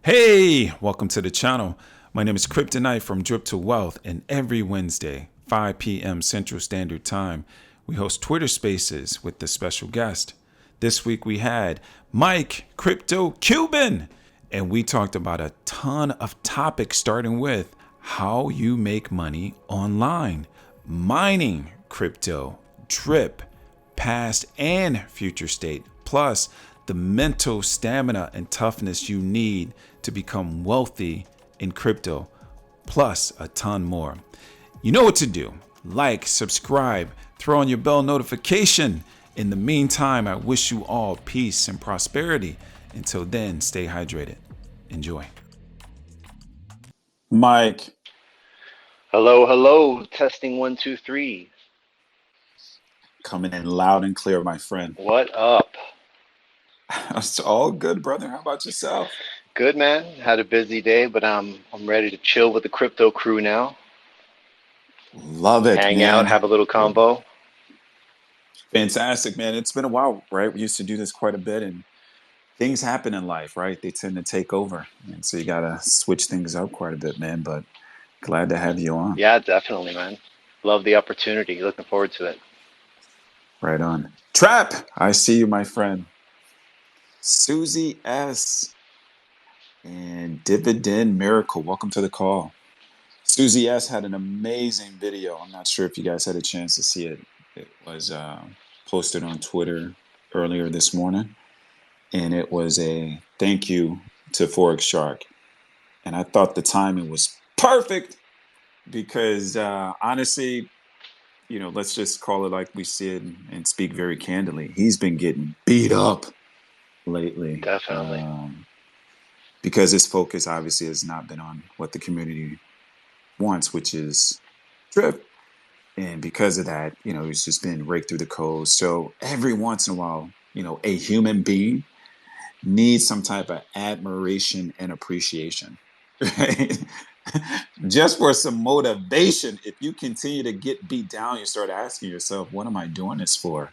Hey, welcome to the channel. My name is Kryptonite from Drip to Wealth, and every Wednesday, 5 p.m. Central Standard Time, we host Twitter Spaces with the special guest. This week we had Mike Crypto Cuban, and we talked about a ton of topics starting with how you make money online, mining crypto, drip, past and future state, plus the mental stamina and toughness you need to become wealthy in crypto, plus a ton more. You know what to do. Like, subscribe, throw on your bell notification. In the meantime, I wish you all peace and prosperity. Until then, stay hydrated. Enjoy. Mike, Hello, hello. Testing one, two, three. coming in loud and clear, my friend. What up? It's all good, brother. How about yourself? Good, man. Had a busy day, but I'm ready to chill with the crypto crew now. Love it, Hang out, man. have a little combo. Fantastic, man. It's been a while, right? We used to do this quite a bit, and things happen in life, right? They tend to take over. And so you got to switch things up quite a bit, man. But glad to have you on. Yeah, definitely, man. Love the opportunity. Looking forward to it. Right on. Trap, I see you, my friend. Susie S. and Dividend Miracle. Welcome to the call. Susie S. had an amazing video. I'm not sure if you guys had a chance to see it. It was posted on Twitter earlier this morning. And it was a thank you to Forex Shark. And I thought the timing was perfect because honestly, let's just call it like we see it and speak very candidly. He's been getting beat up lately Definitely. because his focus obviously has not been on what the community wants, which is drip. And because of that, he's just been raked through the coals. So every once in a while, a human being needs some type of admiration and appreciation, right? Just for some motivation. If you continue to get beat down, you start asking yourself, what am I doing this for?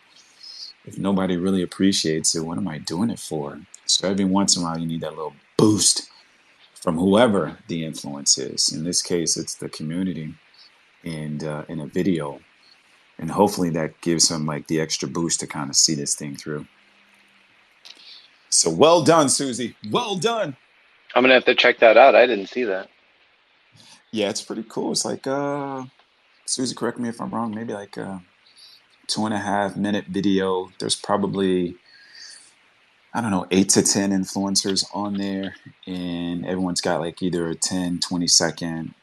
If nobody really appreciates it, what am I doing it for? So every once in a while, you need that little boost from whoever the influence is. In this case, it's the community and in a video. And hopefully that gives them like the extra boost to kind of see this thing through. So well done, Susie. Well done. I'm gonna have to check that out. I didn't see that. Yeah, it's pretty cool. It's like Susie, correct me if I'm wrong, maybe like a 2.5 minute video. There's probably, I don't know, 8 to 10 influencers on there, and everyone's got like either a 10, 20 second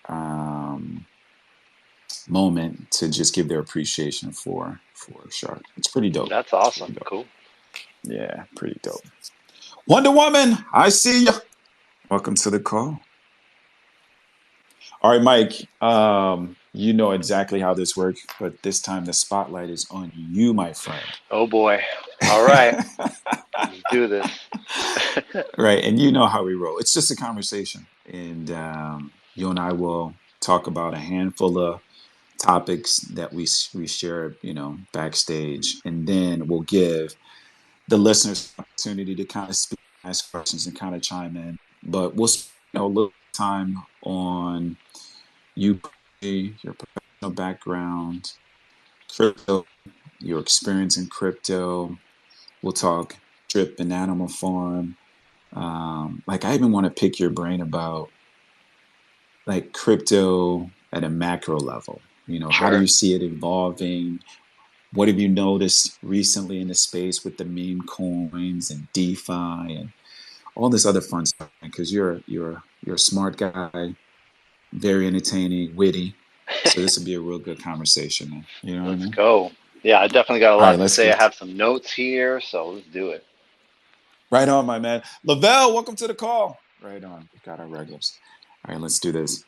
moment to just give their appreciation for Shark. It's pretty dope. That's It's pretty awesome. dope. Cool. Yeah, pretty dope. Wonder Woman, I see you. Welcome to the call. All right, Mike, you know exactly how this works, but this time the spotlight is on you, my friend. Oh boy. All right. Let's do this. Right, and you know how we roll. It's just a conversation, and you and I will talk about a handful of topics that we share, backstage, and then we'll give the listeners an opportunity to kind of speak, ask questions, and kind of chime in. But we'll spend a little time on you, your professional background, crypto, your experience in crypto. We'll talk drip and animal farm. Like I even want to pick your brain about like crypto at a macro level. How do Sure. you see it evolving? What have you noticed recently in the space with the meme coins and DeFi and all this other fun stuff? Because you're a smart guy, very entertaining, witty. So this would be a real good conversation, man. You know what I Let's mean? go. Yeah, I definitely got a All right, lot to let's say. I get have some notes here, so let's do it. right on, my man. Lavelle, welcome to the call. Right on. We got our regulars. All right, let's do this.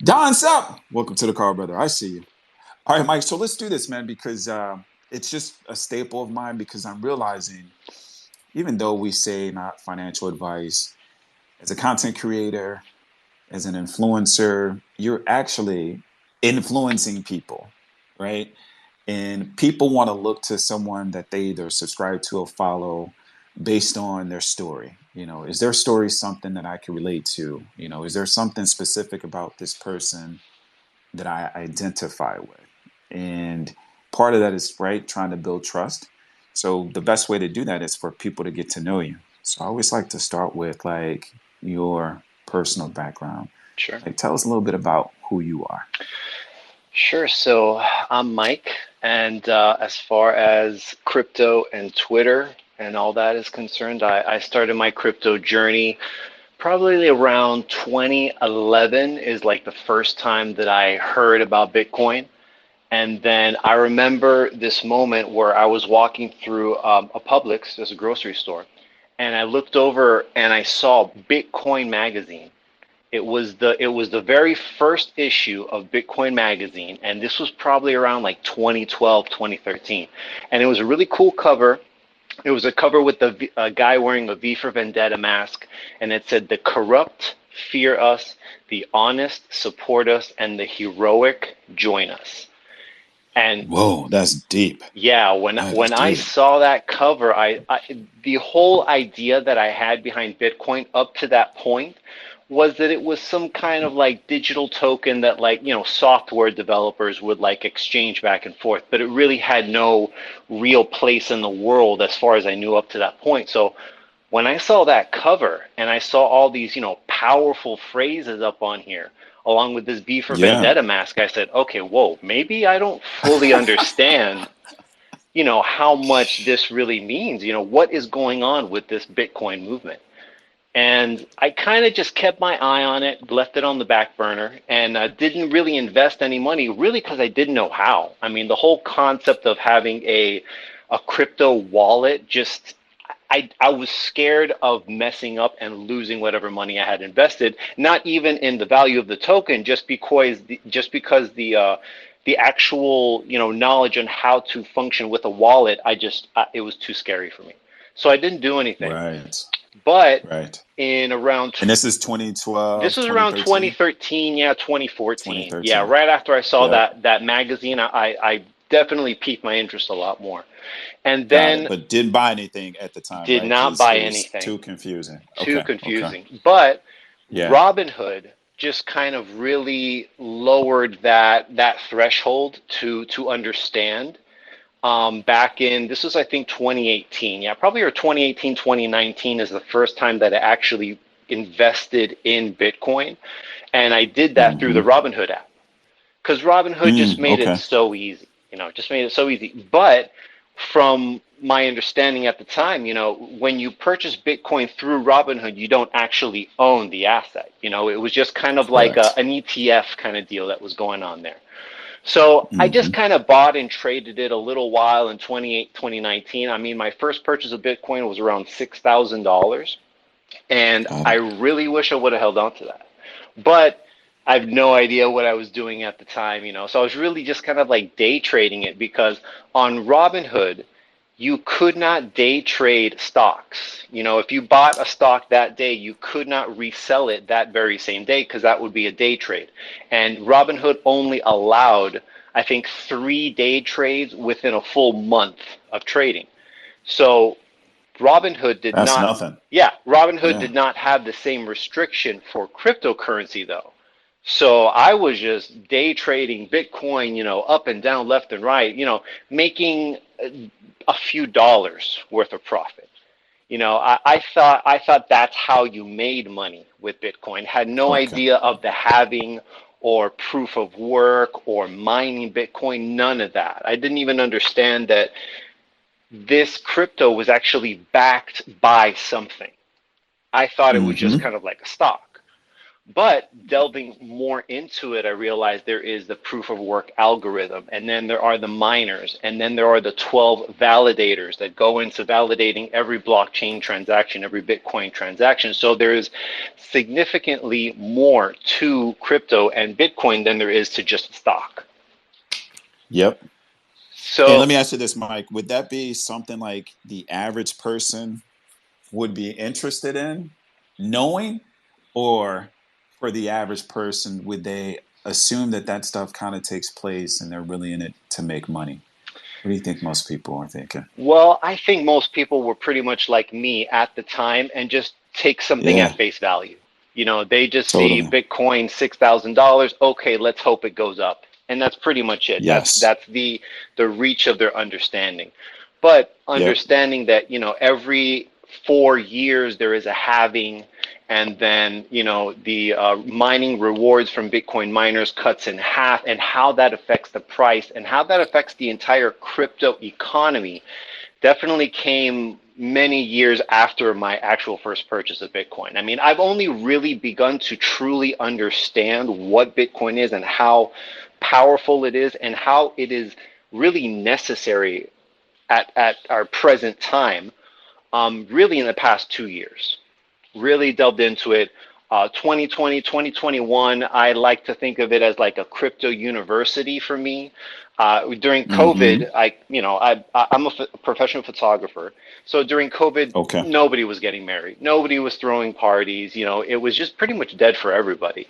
Don Sup, welcome to the call, brother. I see you. All right, Mike. So let's do this, man, because it's just a staple of mine. Because I'm realizing, even though we say not financial advice, as a content creator, as an influencer, you're actually influencing people, right? And people want to look to someone that they either subscribe to or follow based on their story. Is their story something that I can relate to? Is there something specific about this person that I identify with? And part of that is, right, trying to build trust. So the best way to do that is for people to get to know you. So I always like to start with like your personal background. Sure. Like tell us a little bit about who you are. Sure. So I'm Mike, and as far as crypto and Twitter and all that is concerned, I started my crypto journey probably around 2011 is like the first time that I heard about Bitcoin. And then I remember this moment where I was walking through a Publix, there's a grocery store, and I looked over and I saw Bitcoin magazine. It was the very first issue of Bitcoin magazine, and this was probably around like 2012, 2013. And it was a really cool cover. It was a cover with a guy wearing a V for Vendetta mask, and it said, "The corrupt fear us, the honest support us, and the heroic join us." And Whoa, that's deep. yeah, when That is when I deep. saw that cover, I the whole idea that I had behind Bitcoin up to that point was that it was some kind of like digital token that like, software developers would like exchange back and forth, but it really had no real place in the world as far as I knew up to that point. So when I saw that cover and I saw all these, powerful phrases up on here, along with this B for Yeah. Vendetta mask, I said, okay, whoa, maybe I don't fully understand, how much this really means, what is going on with this Bitcoin movement. And I kind of just kept my eye on it, left it on the back burner, and didn't really invest any money, really because I didn't know how. I mean, the whole concept of having a crypto wallet just I was scared of messing up and losing whatever money I had invested, not even in the value of the token, just because the actual knowledge on how to function with a wallet, it was too scary for me. So I didn't do anything. Right. But Right. in around And this is this 2012, was around 2013, 2013, yeah, 2014. Yeah, 2013. right after I saw Yep. that magazine, I definitely piqued my interest a lot more. And Got it. then But didn't buy anything at the time, did right? not Because buy it was anything. too confusing. Too Okay. Okay. confusing. But Yeah. Robinhood just kind of really lowered that threshold to understand. Back in, this was I think 2018. Yeah, probably or 2018, 2019 is the first time that I actually invested in Bitcoin, and I did that through the Mm-hmm. Robinhood app because Robinhood just made it Okay. so easy. Just made it so easy. But from my understanding at the time, when you purchase Bitcoin through Robinhood, you don't actually own the asset. It was just kind of like Correct. an ETF kind of deal that was going on there. So I just Mm-hmm. kind of bought and traded it a little while in 2019. I mean, my first purchase of Bitcoin was around $6,000. And Got I it. really wish I would have held on to that. But I have no idea what I was doing at the time. So I was really just kind of like day trading it because on Robinhood, you could not day trade stocks. If you bought a stock that day, you could not resell it that very same day because that would be a day trade. And Robinhood only allowed, I think, 3 day trades within a full month of trading. So Robinhood did That's not, nothing. yeah, Robinhood Yeah. did not have the same restriction for cryptocurrency though. So I was just day trading Bitcoin, up and down, left and right, making a few dollars worth of profit. I thought that's how you made money with Bitcoin. Had no Okay. idea of the halving or proof of work or mining Bitcoin, none of that. I didn't even understand that this crypto was actually backed by something. I thought it was just Mm-hmm. kind of like a stock. But delving more into it, I realized there is the proof of work algorithm, and then there are the miners, and then there are the 12 validators that go into validating every blockchain transaction, every Bitcoin transaction. So there is significantly more to crypto and Bitcoin than there is to just stock. Yep. And let So me ask you this, Mike. Would that be something like the average person would be interested in knowing, or for the average person, would they assume that that stuff kind of takes place and they're really in it to make money? What do you think most people are thinking? well, I think most people were pretty much like me at the time and just take something at Yeah. face value. They just see Totally. Bitcoin $6,000. Okay, let's hope it goes up, and that's pretty much it. That's Yes. that's the reach of their understanding. But Yep. understanding that every 4 years there is a halving, and then the mining rewards from Bitcoin miners cuts in half, and how that affects the price and how that affects the entire crypto economy definitely came many years after my actual first purchase of Bitcoin. I mean, I've only really begun to truly understand what Bitcoin is and how powerful it is and how it is really necessary at our present time, really in the past 2 years. Really delved into it. 2020, 2021, I like to think of it as like a crypto university for me. During Mm-hmm. COVID, I'm a professional photographer. So during COVID, Okay. nobody was getting married. Nobody was throwing parties. It was just pretty much dead for everybody.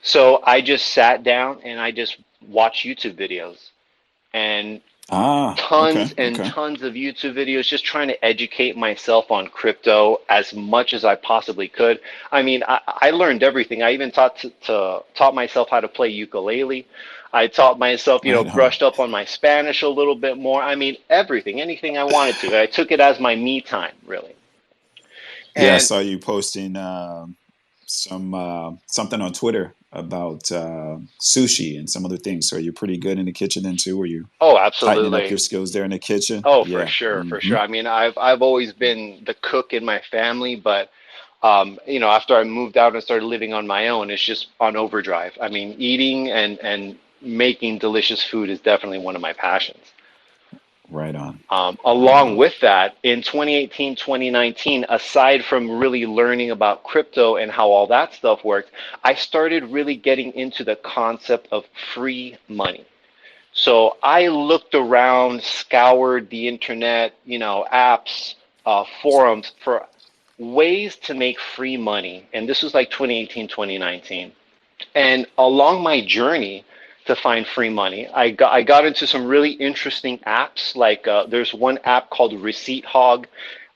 So I just sat down and I just watched YouTube videos. And Ah, tons okay. and Okay. tons of YouTube videos just trying to educate myself on crypto as much as I possibly could. I mean, I learned everything. I even taught myself how to play ukulele. I taught myself, Right on. brushed up on my Spanish a little bit more. I mean, everything, anything I wanted to. I took it as my me time, really. Yeah, I And saw you posting something on Twitter about sushi and some other things. So you're pretty good in the kitchen then too, or you oh, tightening up absolutely. your skills there in the kitchen? Oh, for Yeah. sure, for Mm-hmm. sure. I mean, I've always been the cook in my family, but after I moved out and started living on my own, it's just on overdrive. I mean, eating and making delicious food is definitely one of my passions. Right on. Right Along on. with that, in 2018, 2019, aside from really learning about crypto and how all that stuff worked, I started really getting into the concept of free money. So I looked around, scoured the internet, apps, forums for ways to make free money. And this was like 2018, 2019. And along my journey to find free money, I got into some really interesting apps. Like there's one app called Receipt Hog.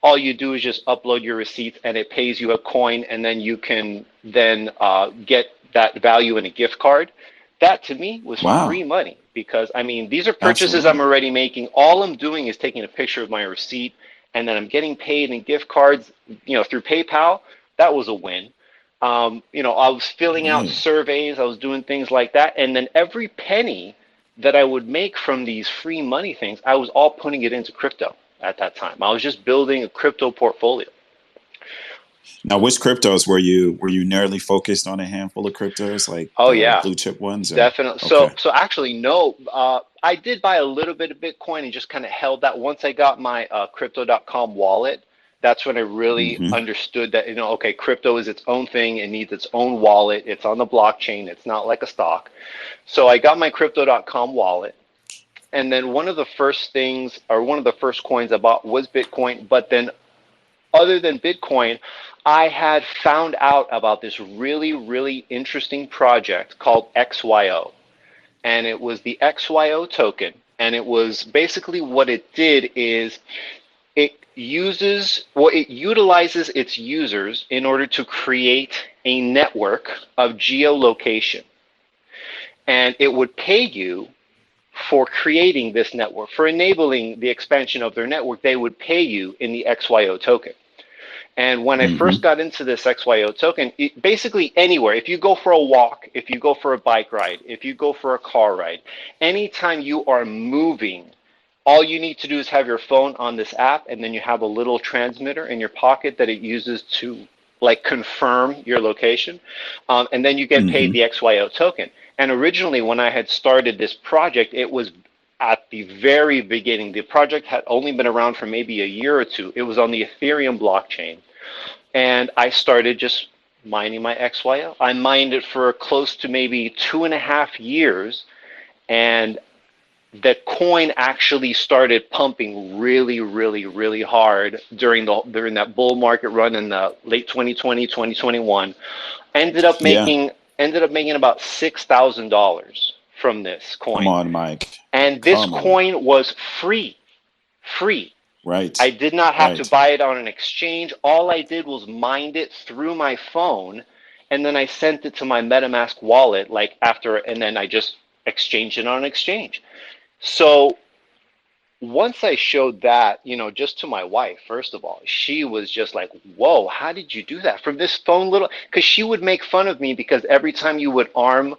All you do is just upload your receipts and it pays you a coin, and then you can then get that value in a gift card. That to me was free Wow. money because I mean, these are purchases I'm Absolutely. already making. All I'm doing is taking a picture of my receipt, and then I'm getting paid in gift cards, through PayPal. That was a win. I was filling out Right. surveys, I was doing things like that, and then every penny that I would make from these free money things, I was all putting it into crypto at that time. I was just building a crypto portfolio. Now, which cryptos were you narrowly focused on a handful of cryptos, like Oh the yeah, blue chip ones, or definitely. So okay? so actually no, I did buy a little bit of Bitcoin and just kind of held that. Once I got my crypto.com wallet, that's when I really Mm-hmm. understood that, okay, crypto is its own thing. It needs its own wallet. It's on the blockchain. It's not like a stock. So I got my crypto.com wallet. And then one of the first things, or one of the first coins I bought was Bitcoin. But then, other than Bitcoin, I had found out about this really, really interesting project called XYO. And it was the XYO token. And it was basically, what it did is it utilizes its users in order to create a network of geolocation. And it would pay you for creating this network, for enabling the expansion of their network. They would pay you in the XYO token. And when I first Mm-hmm. got into this XYO token, basically anywhere, if you go for a walk, if you go for a bike ride, if you go for a car ride, anytime you are moving, all you need to do is have your phone on this app, and then you have a little transmitter in your pocket that it uses to like confirm your location, and then you get paid Mm-hmm. the XYO token. And originally, when I had started this project, it was at the very beginning. The project had only been around for maybe a year or two. It was on the Ethereum blockchain, and I started just mining my XYO. I mined it for close to maybe 2.5 years, and the coin actually started pumping really, really, really hard during that bull market run in the late 2020, 2021. Ended up Yeah. making ended up making about $6,000 from this Come coin. on, Mike. And this Come on. coin was free, free. Right. I did not have to Right. buy it on an exchange. All I did was mined it through my phone, and then I sent it to my MetaMask wallet, like after, and then I just exchanged it on an exchange. So once I showed that, just to my wife, first of all, she was just like, whoa, how did you do that from this phone little? Because she would make fun of me because every time you would arm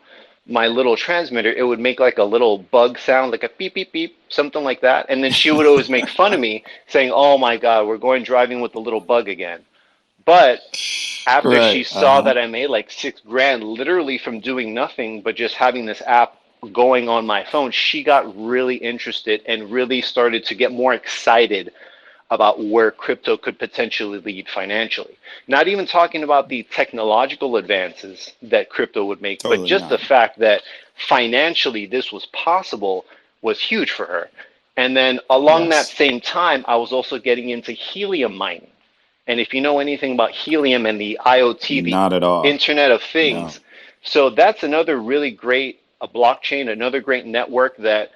my little transmitter, it would make like a little bug sound, like a beep, beep, beep, something like that. And then she would always make fun of me saying, oh my God, we're going driving with the little bug again. But after she Right. saw Uh-huh. that I made like 6 grand literally from doing nothing but just having this app going on my phone, she got really interested and really started to get more excited about where crypto could potentially lead financially. Not even talking about the technological advances that crypto would make, but Totally just the not. fact that financially this was possible was huge for her. And then along that Yes. same time, I was also getting into helium mining. And if you know anything about helium and the IoT, the Not at all. Internet of No. Things, so that's another really great a blockchain, another great network that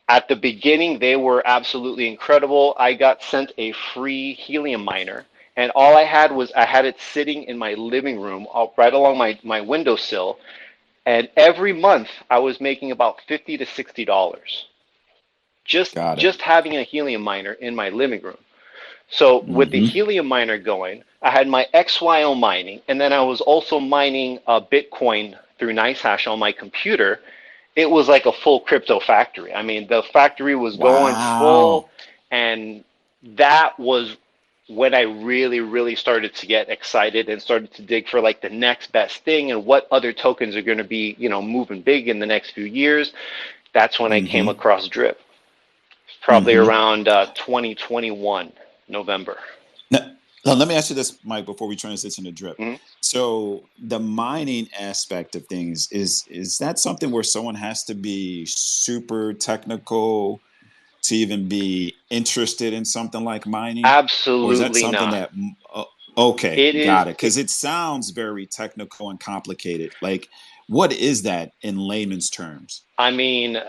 at the beginning they were absolutely incredible. I got sent a free helium miner, and all I had was I had it sitting in my living room, right along my windowsill, and every month I was making about $50 to $60 just Got it. just having a helium miner in my living room. So with the Mm-hmm. helium miner going, I had my XYO mining, and then I was also mining Bitcoin through NiceHash on my computer. It was like a full crypto factory. I mean, the factory was going full, Wow. and that was when I really, really started to get excited and started to dig for like the next best thing and what other tokens are going to be, moving big in the next few years. That's when I came Mm-hmm. across Drip, probably Mm-hmm. around 2021 November. Now, let me ask you this, Mike, before we transition to drip. Mhm. So the mining aspect of things is that something where someone has to be super technical to even be interested in something like mining? Or is that Absolutely something not. that okay, It is. got it. Because it sounds very technical and complicated. Like, what is that in layman's terms? I mean,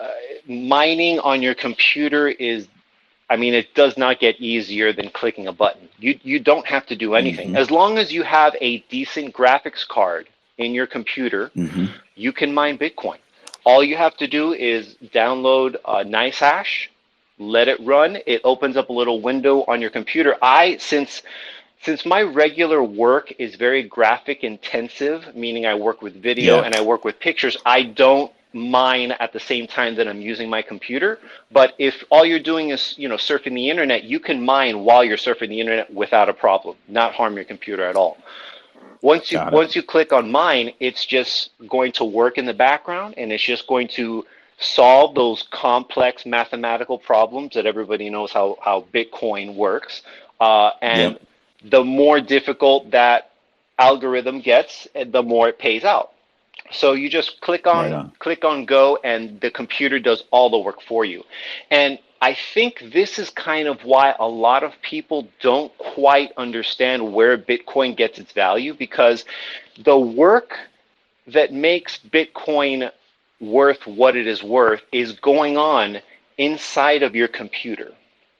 mining on your computer is. I mean, it does not get easier than clicking a button. You don't have to do anything Mm-hmm. as long as you have a decent graphics card in your computer. Mm-hmm. You can mine Bitcoin. All you have to do is download NiceHash, let it run. It opens up a little window on your computer. Since my regular work is very graphic intensive, meaning I work with video Yeah, and I work with pictures, I don't mine at the same time that I'm using my computer. But if all you're doing is, surfing the internet, you can mine while you're surfing the internet without a problem, not harm your computer at all. Once you got it. once you click on mine, it's just going to work in the background and it's just going to solve those complex mathematical problems that everybody knows how Bitcoin works. And Yep. the more difficult that algorithm gets, the more it pays out. So you just Right on. click on go, and the computer does all the work for you. And I think this is kind of why a lot of people don't quite understand where Bitcoin gets its value, because the work that makes Bitcoin worth what it is worth is going on inside of your computer.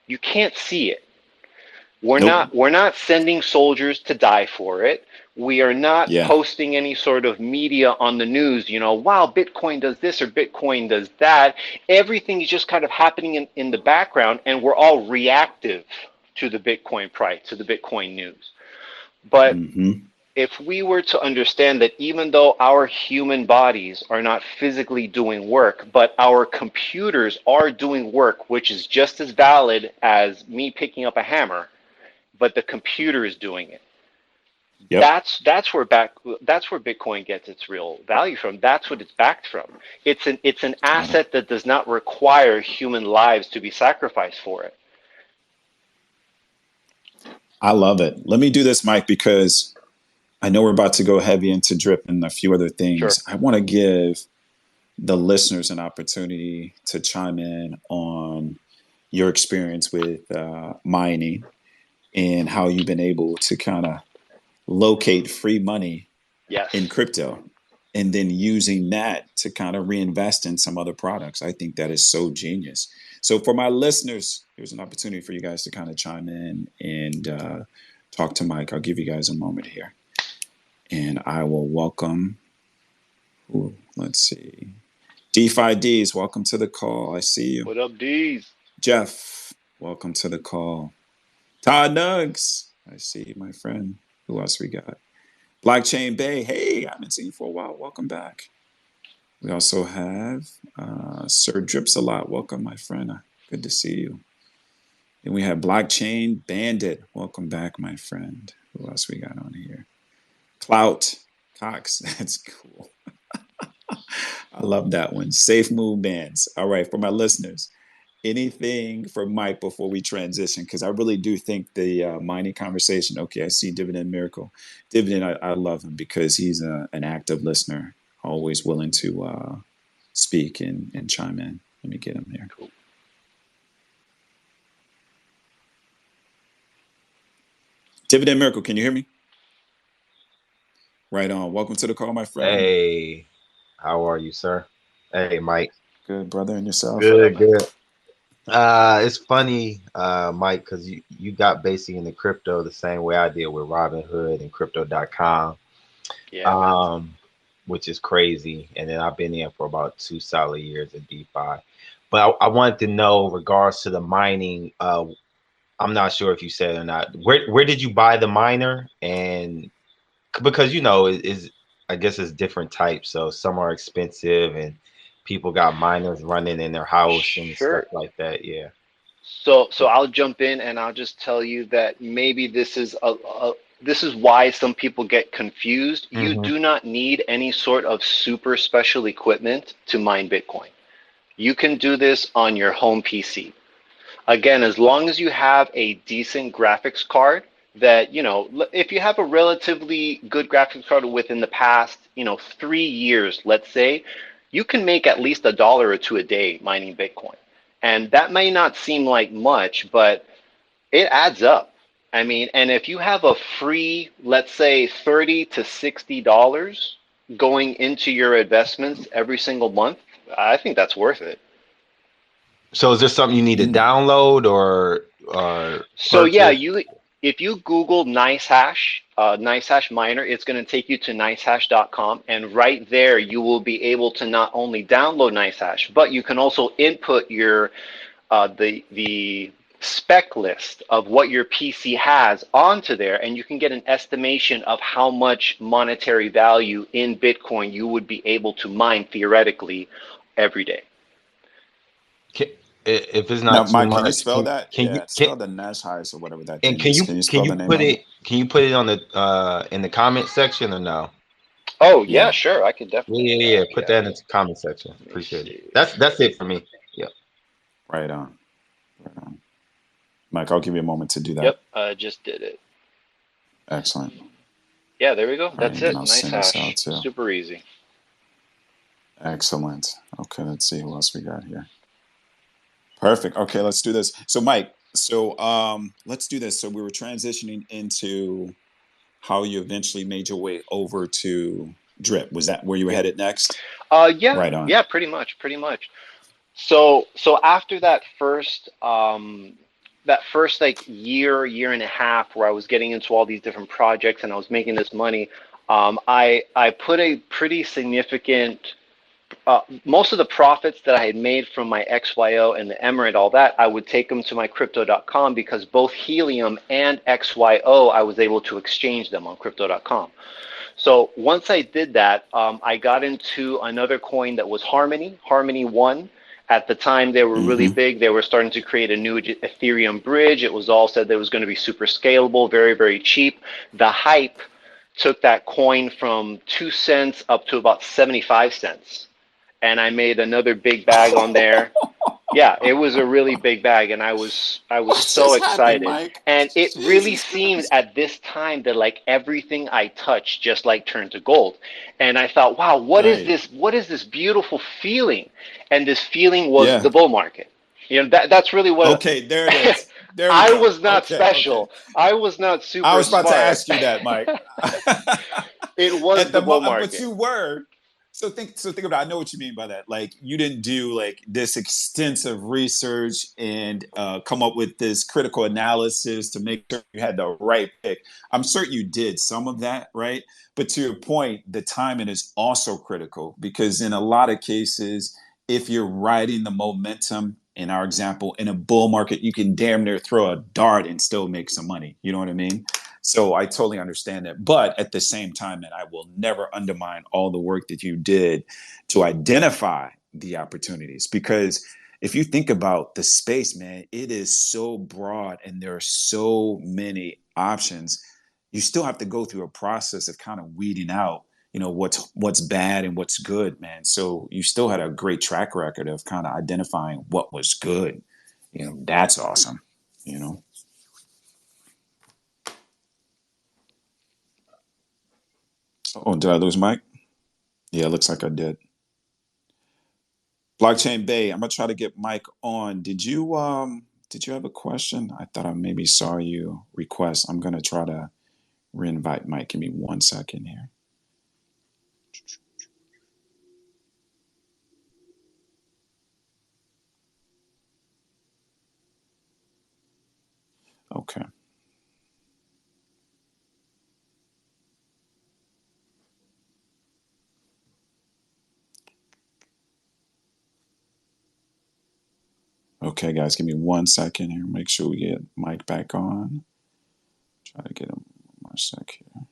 You can't see it. We're Nope. not we're not sending soldiers to die for it. We are not Yeah. posting any sort of media on the news, wow, Bitcoin does this or Bitcoin does that. Everything is just kind of happening in the background, and we're all reactive to the Bitcoin price, to the Bitcoin news. But Mm-hmm. if we were to understand that even though our human bodies are not physically doing work, but our computers are doing work, which is just as valid as me picking up a hammer, but the computer is doing it. Yep. That's where Bitcoin gets its real value from. That's what it's backed from. It's an Got it. asset that does not require human lives to be sacrificed for it. I love it. Let me do this, Mike, because I know we're about to go heavy into drip and a few other Sure. things. I want to give the listeners an opportunity to chime in on your experience with mining and how you've been able to kind of locate free money in Yes. crypto and then using that to kind of reinvest in some other products. I think that is so genius. So for my listeners, here's an opportunity for you guys to kind of chime in and talk to Mike. I'll give you guys a moment here, and I will welcome. Ooh, let's see. DeFi D's, welcome to the call. I see you. What up, D's? Jeff, welcome to the call. Todd Nugs, I see you, my friend. Who else we got? Blockchain Bay, hey, I haven't seen you for a while. Welcome back. We also have Sir Drips a lot. Welcome, my friend. Good to see you. And we have Blockchain Bandit. Welcome back, my friend. Who else we got on here? Clout Cox. That's cool. I love that one. Safe Move Bands. All right, for my listeners, anything for Mike before we transition? Because I really do think the mining conversation. Okay, I see Dividend Miracle. Dividend, I love him because he's an active listener, always willing to speak and chime in. Let me get him here. Cool. Dividend Miracle, can you hear me? Right on. Welcome to the call, my friend. Hey, how are you, sir? Hey, Mike. Good, brother, and yourself? Good. It's funny, Mike, because you got basically into crypto the same way I did with Robinhood and crypto.com. Yeah. Which is crazy. And then I've been in for about 2 solid years in DeFi. But I wanted to know, in regards to the mining, I'm not sure if you said it or not. Where did you buy the miner? And because I guess it's different types. So some are expensive, and people got miners running in their house and stuff like that. Yeah. So I'll jump in and I'll just tell you that maybe this is this is why some people get confused. You do not need any sort of super special equipment to mine Bitcoin. You can do this on your home PC. Again, as long as you have a decent graphics card that, if you have a relatively good graphics card within the past, 3 years, let's say, you can make at least $1 or $2 a day mining Bitcoin. And that may not seem like much, but it adds up. I mean, and if you have a free, let's say $30 to $60 going into your investments every single month, I think that's worth it. So is there something you need to download or so purchase? Yeah, if you Google NiceHash miner, it's going to take you to nicehash.com, and right there you will be able to not only download NiceHash, but you can also input your the spec list of what your PC has onto there, and you can get an estimation of how much monetary value in Bitcoin you would be able to mine theoretically every day. If it's not now, too Mike, much, can you spell that? Spell the Nash highs or whatever that thing is. Can you spell the name of it? Can you put it on the in the comment section or no? Oh yeah, sure. I could definitely. Yeah. Put that in the comment section. Appreciate it. That's it for me. Yeah. Right on. Mike, I'll give you a moment to do that. Yep, I just did it. Excellent. Yeah, there we go. That's it. I'll Nice send this hash. out too. Super easy. Excellent. Okay, let's see who else we got here. Perfect. Okay, let's do this. So, Mike, let's do this. So we were transitioning into how you eventually made your way over to Drip. Was that where you were headed next? Yeah. Right on. Yeah, pretty much. So after that first like year and a half where I was getting into all these different projects and I was making this money, I put a pretty significant most of the profits that I had made from my XYO and the Emirate, all that, I would take them to my crypto.com, because both Helium and XYO, I was able to exchange them on crypto.com. So once I did that, I got into another coin that was Harmony 1. At the time, they were really big. They were starting to create a new Ethereum bridge. It was all said that it was going to be super scalable, very, very cheap. The hype took that coin from 2 cents up to about 75 cents. And I made another big bag on there. Yeah, it was a really big bag, and I was so excited. And it really seemed at this time that like everything I touched just like turned to gold. And I thought, wow, what is this? What is this beautiful feeling? And this feeling was the bull market. That's really what. Okay, there it is. There we I go. was not special. Okay. I was not super smart. I was about to ask you that, Mike. It was the bull market. But you were. So think about. I know what you mean by that. Like you didn't do like this extensive research and come up with this critical analysis to make sure you had the right pick. I'm certain you did some of that, right? But to your point, the timing is also critical because in a lot of cases, if you're riding the momentum, in our example, in a bull market, you can damn near throw a dart and still make some money. You know what I mean? So I totally understand that. But at the same time, man, I will never undermine all the work that you did to identify the opportunities. Because if you think about the space, man, it is so broad and there are so many options. You still have to go through a process of kind of weeding out, what's bad and what's good, man. So you still had a great track record of kind of identifying what was good. That's awesome, you know. Oh, did I lose Mike? Yeah, it looks like I did. Blockchain Bay, I'm gonna try to get Mike on. Did you have a question? I thought I maybe saw you request. I'm gonna try to reinvite Mike. Give me 1 second here. Okay. Okay, guys, give me 1 second here. Make sure we get Mike back on. Try to get him 1 sec here.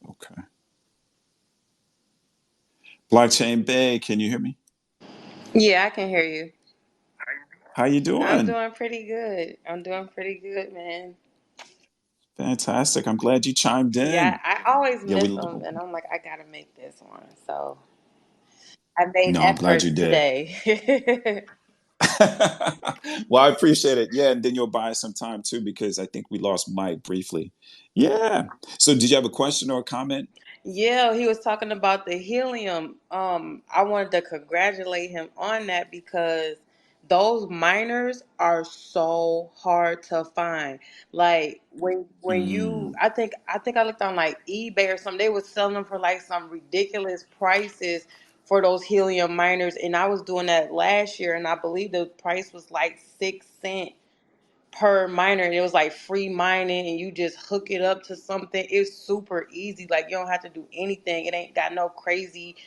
Okay. Blockchain Bay, can you hear me? Yeah, I can hear you. How you I'm doing? doing pretty good. I'm doing pretty good, man. Fantastic. I'm glad you chimed Yeah, in. I always Yeah, miss we them, and I'm like, I gotta make this one. So I made no, I'm glad you efforts did. today. Well, I appreciate it. Yeah, and then you'll buy some time too because I think we lost Mike briefly. Yeah. So, did you have a question or a comment? Yeah, he was talking about the helium. I wanted to congratulate him on that because those miners are so hard to find. Like when you Mm, I think I looked on like eBay or something, they was selling them for like some ridiculous prices for those helium miners, and I was doing that last year, and I believe the price was like 6 cents per miner, and it was like free mining, and you just hook it up to something. It's super easy, like you don't have to do anything. It ain't got no crazy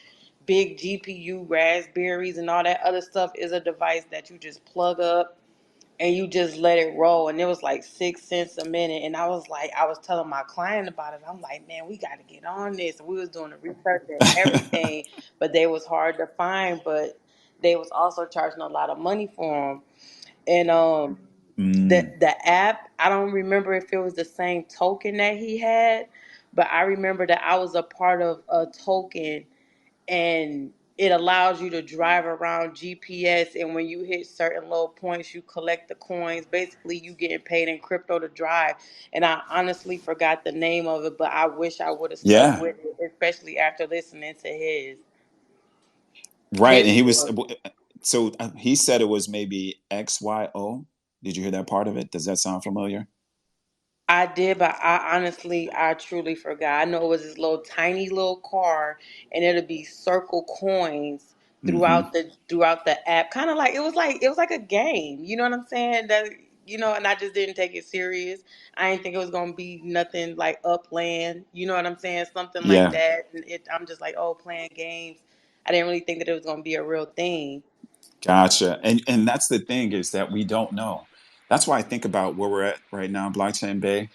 big GPU, raspberries and all that other stuff. Is a device that you just plug up and you just let it roll, and it was like 6 cents a minute. And I was like, I was telling my client about it. I'm like, man, we got to get on this. And we was doing the research and everything, but they was hard to find, but they was also charging a lot of money for them. And the mm. the app, I don't remember if it was the same token that he had, but I remember that I was a part of a token, and it allows you to drive around GPS, and when you hit certain low points you collect the coins. Basically you getting paid in crypto to drive, and I honestly forgot the name of it, but I wish I would have stuck Yeah. with it, especially after listening to Right. his And he was, story. so he said it was maybe XYO. Did you hear that part of it? Does that sound familiar? I did, but I truly forgot. I know it was this little tiny little car, and it'll be circle coins Hmm. throughout the app. Kind of like it was like a game. You know what I'm saying? And I just didn't take it serious. I didn't think it was gonna be nothing like Upland. You know what I'm saying? Something like Yeah. that. And I'm just like, oh, playing games. I didn't really think that it was gonna be a real thing. Gotcha. And that's the thing is that we don't know. That's why I think about where we're at right now, Blockchain Bay.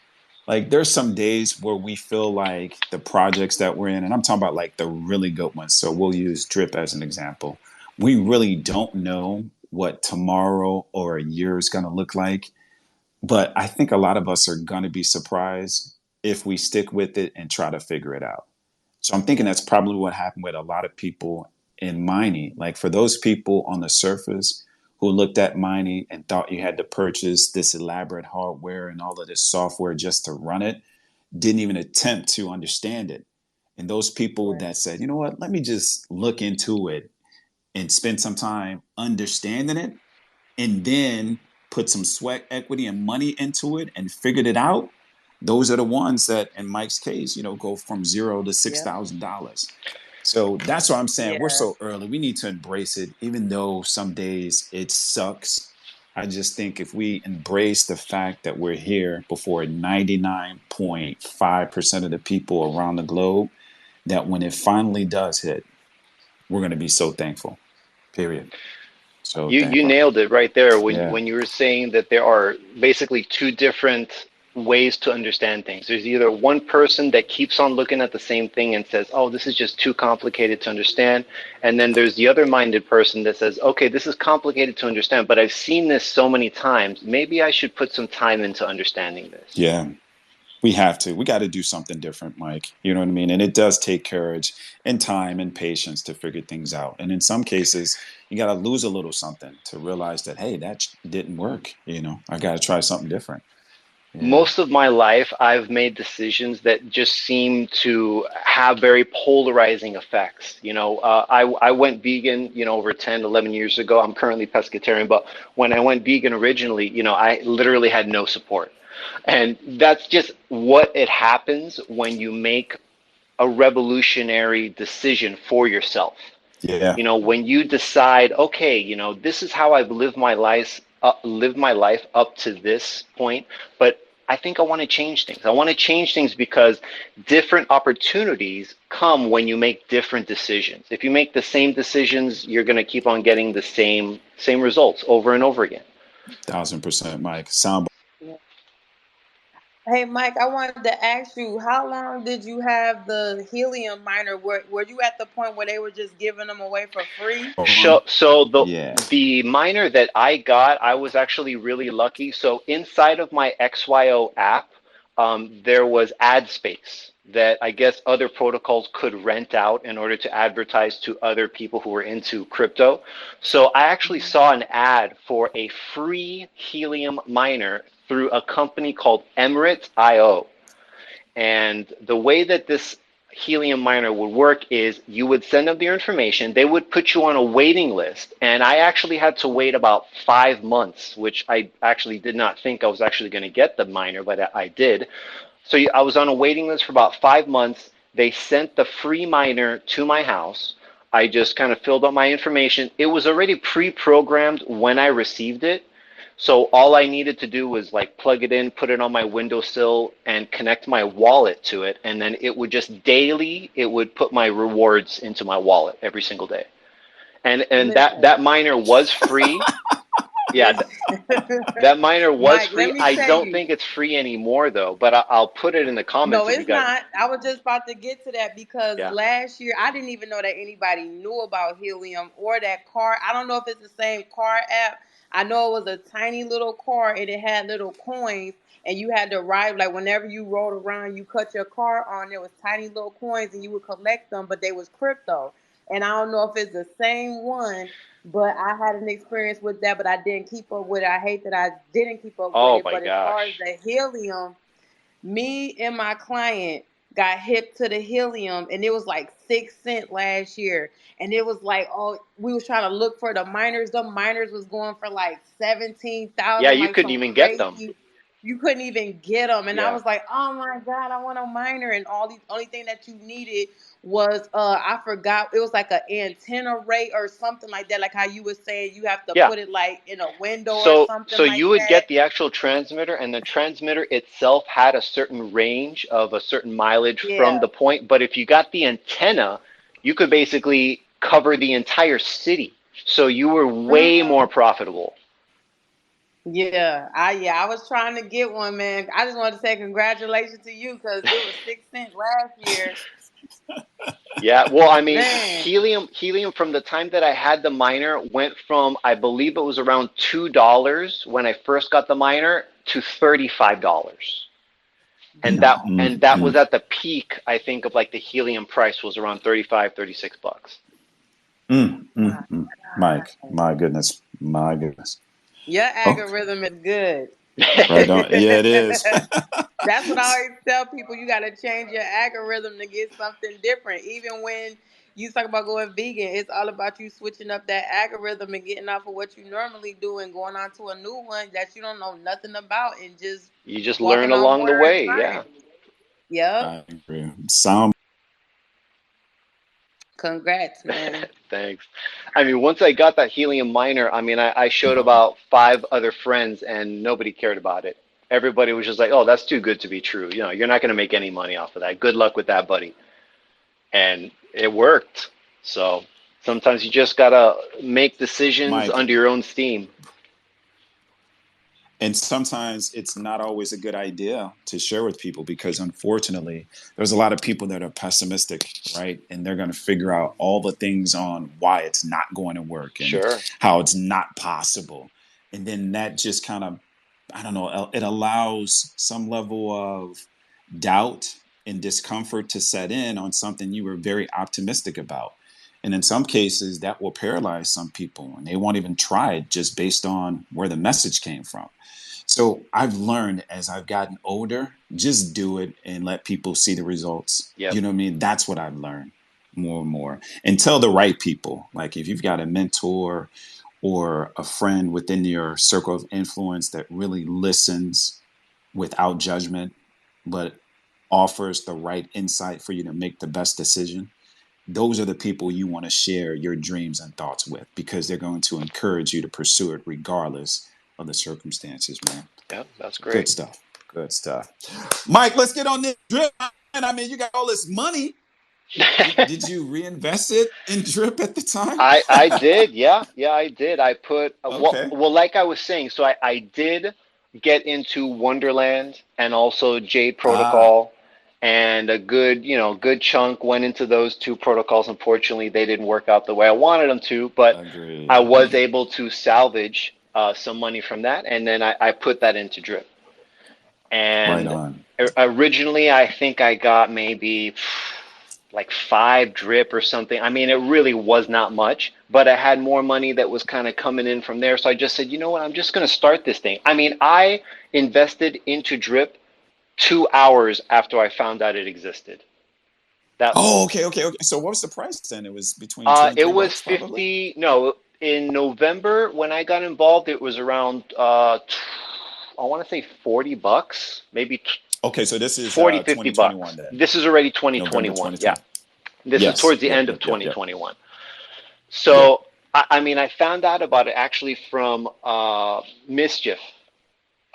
Like there's some days where we feel like the projects that we're in, and I'm talking about like the really good ones. So we'll use Drip as an example. We really don't know what tomorrow or a year is going to look like. But I think a lot of us are going to be surprised if we stick with it and try to figure it out. So I'm thinking that's probably what happened with a lot of people in mining. Like for those people on the surface who looked at mining and thought you had to purchase this elaborate hardware and all of this software just to run it, didn't even attempt to understand it. And those people Right. that said, you know what, let me just look into it and spend some time understanding it and then put some sweat equity and money into it and figured it out, those are the ones that, in Mike's case, go from $0 to $6,000. So that's why I'm saying we're so early. We need to embrace it, even though some days it sucks. I just think if we embrace the fact that we're here before 99.5% of the people around the globe, that when it finally does hit, we're going to be so thankful. Period. So You thankful. nailed it right there Yeah. when you were saying that there are basically two different ways to understand things. There's either one person that keeps on looking at the same thing and says, "Oh, this is just too complicated to understand." And then there's the other-minded person that says, "Okay, this is complicated to understand, but I've seen this so many times. Maybe I should put some time into understanding this." Yeah. We have to. We got to do something different, Mike. You know what I mean? And it does take courage and time and patience to figure things out. And in some cases, you got to lose a little something to realize that, hey, that didn't work. I got to try something different. Yeah. Most of my life, I've made decisions that just seem to have very polarizing effects. I went vegan, over 10, 11 years ago. I'm currently pescatarian, but when I went vegan originally, I literally had no support. And that's just what it happens when you make a revolutionary decision for yourself. Yeah. When you decide, okay, this is how I've lived my life up to this point, but I think I want to change things. I want to change things because different opportunities come when you make different decisions. If you make the same decisions, you're going to keep on getting the same results over and over again. 1,000%, Mike. Sound. Hey, Mike, I wanted to ask you, how long did you have the helium miner? Were you at the point where they were just giving them away for free? So Yeah. the miner that I got, I was actually really lucky. So inside of my XYO app, there was ad space that I guess other protocols could rent out in order to advertise to other people who were into crypto. So I actually saw an ad for a free helium miner through a company called Emirates IO. And the way that this helium miner would work is you would send them your information, they would put you on a waiting list. And I actually had to wait about 5 months, which I actually did not think I was actually going to get the miner, but I did. So I was on a waiting list for about 5 months. They sent the free miner to my house. I just kind of filled out my information. It was already pre-programmed when I received it. So all I needed to do was like plug it in, put it on my windowsill, and connect my wallet to it. And then it would just daily, it would put my rewards into my wallet every single day. And that Listen, miner was free. Yeah, that miner was Mike, let free. me I tell don't you. think it's free anymore though, but I'll put it in the comments No, if you it's guys. not. I was just about to get to that because Yeah. last year I didn't even know that anybody knew about Helium or that car. I don't know if it's the same car app. I know it was a tiny little car and it had little coins and you had to ride like whenever you rode around, you cut your car on. There was tiny little coins and you would collect them, but they was crypto. And I don't know if it's the same one, but I had an experience with that, but I didn't keep up with it. I hate that I didn't keep up with Oh it. my But as far as gosh. the Helium, me and my client got hip to the helium and it was like 6 cents last year, and it was like, oh, we was trying to look for the miners. The miners was going for like Yeah, 17,000, you like couldn't some even get them. crazy. You couldn't even get them, and I Yeah. was like, oh my god, I want a miner. And all the only thing that you needed was I forgot, it was like an antenna rate or something like that, like how you were saying you have to Yeah. put it like in a window or So something like you would that. get the actual transmitter, and the transmitter itself had a certain range of a certain mileage from Yeah, the point. But if you got the antenna, you could basically cover the entire city. So you were way hmm more profitable. yeah, I was trying to get one, man. I just wanted to say congratulations to you because it was 6 cents last year. Yeah, well, I mean, Man, helium from the time that I had the miner went from, I believe it was around $2 when I first got the miner to $35. And that no. and that was at the peak, I think, of like the helium price was around 35, $36. My Mike, God. my goodness, my goodness. Your Oh, algorithm is good. right on. Yeah, it is. That's what I always tell people. You got to change your algorithm to get something different. Even when You talk about going vegan. It's all about you switching up that algorithm and getting off of what you normally do and going on to a new one that you don't know nothing about and just You just learn walking on along the water and way. Yeah. trying. Yep. I agree. Sound Congrats, man. Thanks. I mean, once I got that helium miner, I mean, I showed about 5 other friends and nobody cared about it. Everybody was just like, oh, that's too good to be true. You know, you're not going to make any money off of that. Good luck with that, buddy. And it worked. So sometimes you just got to make decisions Mike. under your own steam. And sometimes it's not always a good idea to share with people because unfortunately, there's a lot of people that are pessimistic, right? And they're going to figure out all the things on why it's not going to work and Sure. how it's not possible. And then that just kind of, I don't know, it allows some level of doubt and discomfort to set in on something you were very optimistic about. And in some cases, that will paralyze some people and they won't even try it just based on where the message came from. So I've learned as I've gotten older, just do it and let people see the results. Yep. You know what I mean? That's what I've learned more and more. And tell the right people. Like if you've got a mentor or a friend within your circle of influence that really listens without judgment, but offers the right insight for you to make the best decision, those are the people you want to share your dreams and thoughts with because they're going to encourage you to pursue it regardless of the circumstances, man. Yep, that's So great. good stuff. Good stuff. Mike, let's get on this drip. I mean, you got all this money. Did you reinvest it in drip at the time? I did, yeah, I did. I put Okay. well, like I was saying, so I did get into Wonderland and also Jade Ah, Protocol, and a good chunk went into those two protocols. Unfortunately, they didn't work out the way I wanted them to, but I was agreed. able to salvage some money from that, and then I put that into Drip. Right And on. originally, I think I got maybe like 5 drip or something. I mean, it really was not much, but I had more money that was kind of coming in from there. So I just said, you know what, I'm just going to start this thing. I mean, I invested into drip 2 hours after I found out it existed. That Oh, okay. So what was the price then? It was between two and it three was bucks, probably. 50. No, in November when I got involved, it was around I want to say $40, maybe Okay, so this is 40, 50 2021 bucks. then, This is already November 2021. Yeah. 2020. This is Yes. towards the end of Yep. 2021. Yep. So, I mean, I found out about it actually from Mischief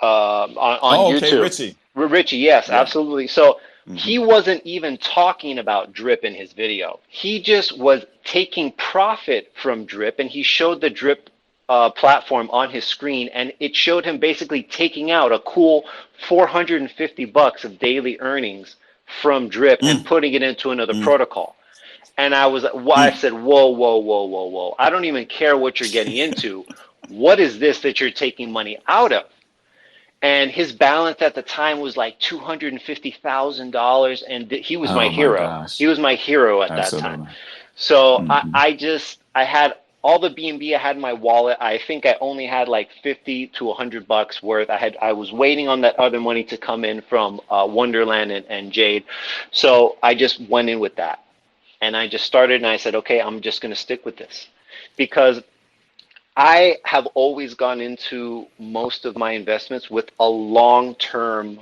on Oh, okay, YouTube. Richie. Richie, yes, Yeah. absolutely. So Hmm. he wasn't even talking about Drip in his video. He just was taking profit from Drip, and he showed the Drip platform on his screen, and it showed him basically taking out a cool $450 of daily earnings from Drip and Mm, putting it into another mm, protocol. And I mm. said, whoa. I don't even care what you're getting into. What is this that you're taking money out of? And his balance at the time was like $250,000, and he was my Oh my hero. He gosh. was my hero at that time. Absolutely. So Hmm. I had all the BNB I had in my wallet. I think I only had like 50 to $100 worth. I was waiting on that other money to come in from Wonderland and Jade. So I just went in with that. And I just started and I said, okay, I'm just going to stick with this because I have always gone into most of my investments with a long-term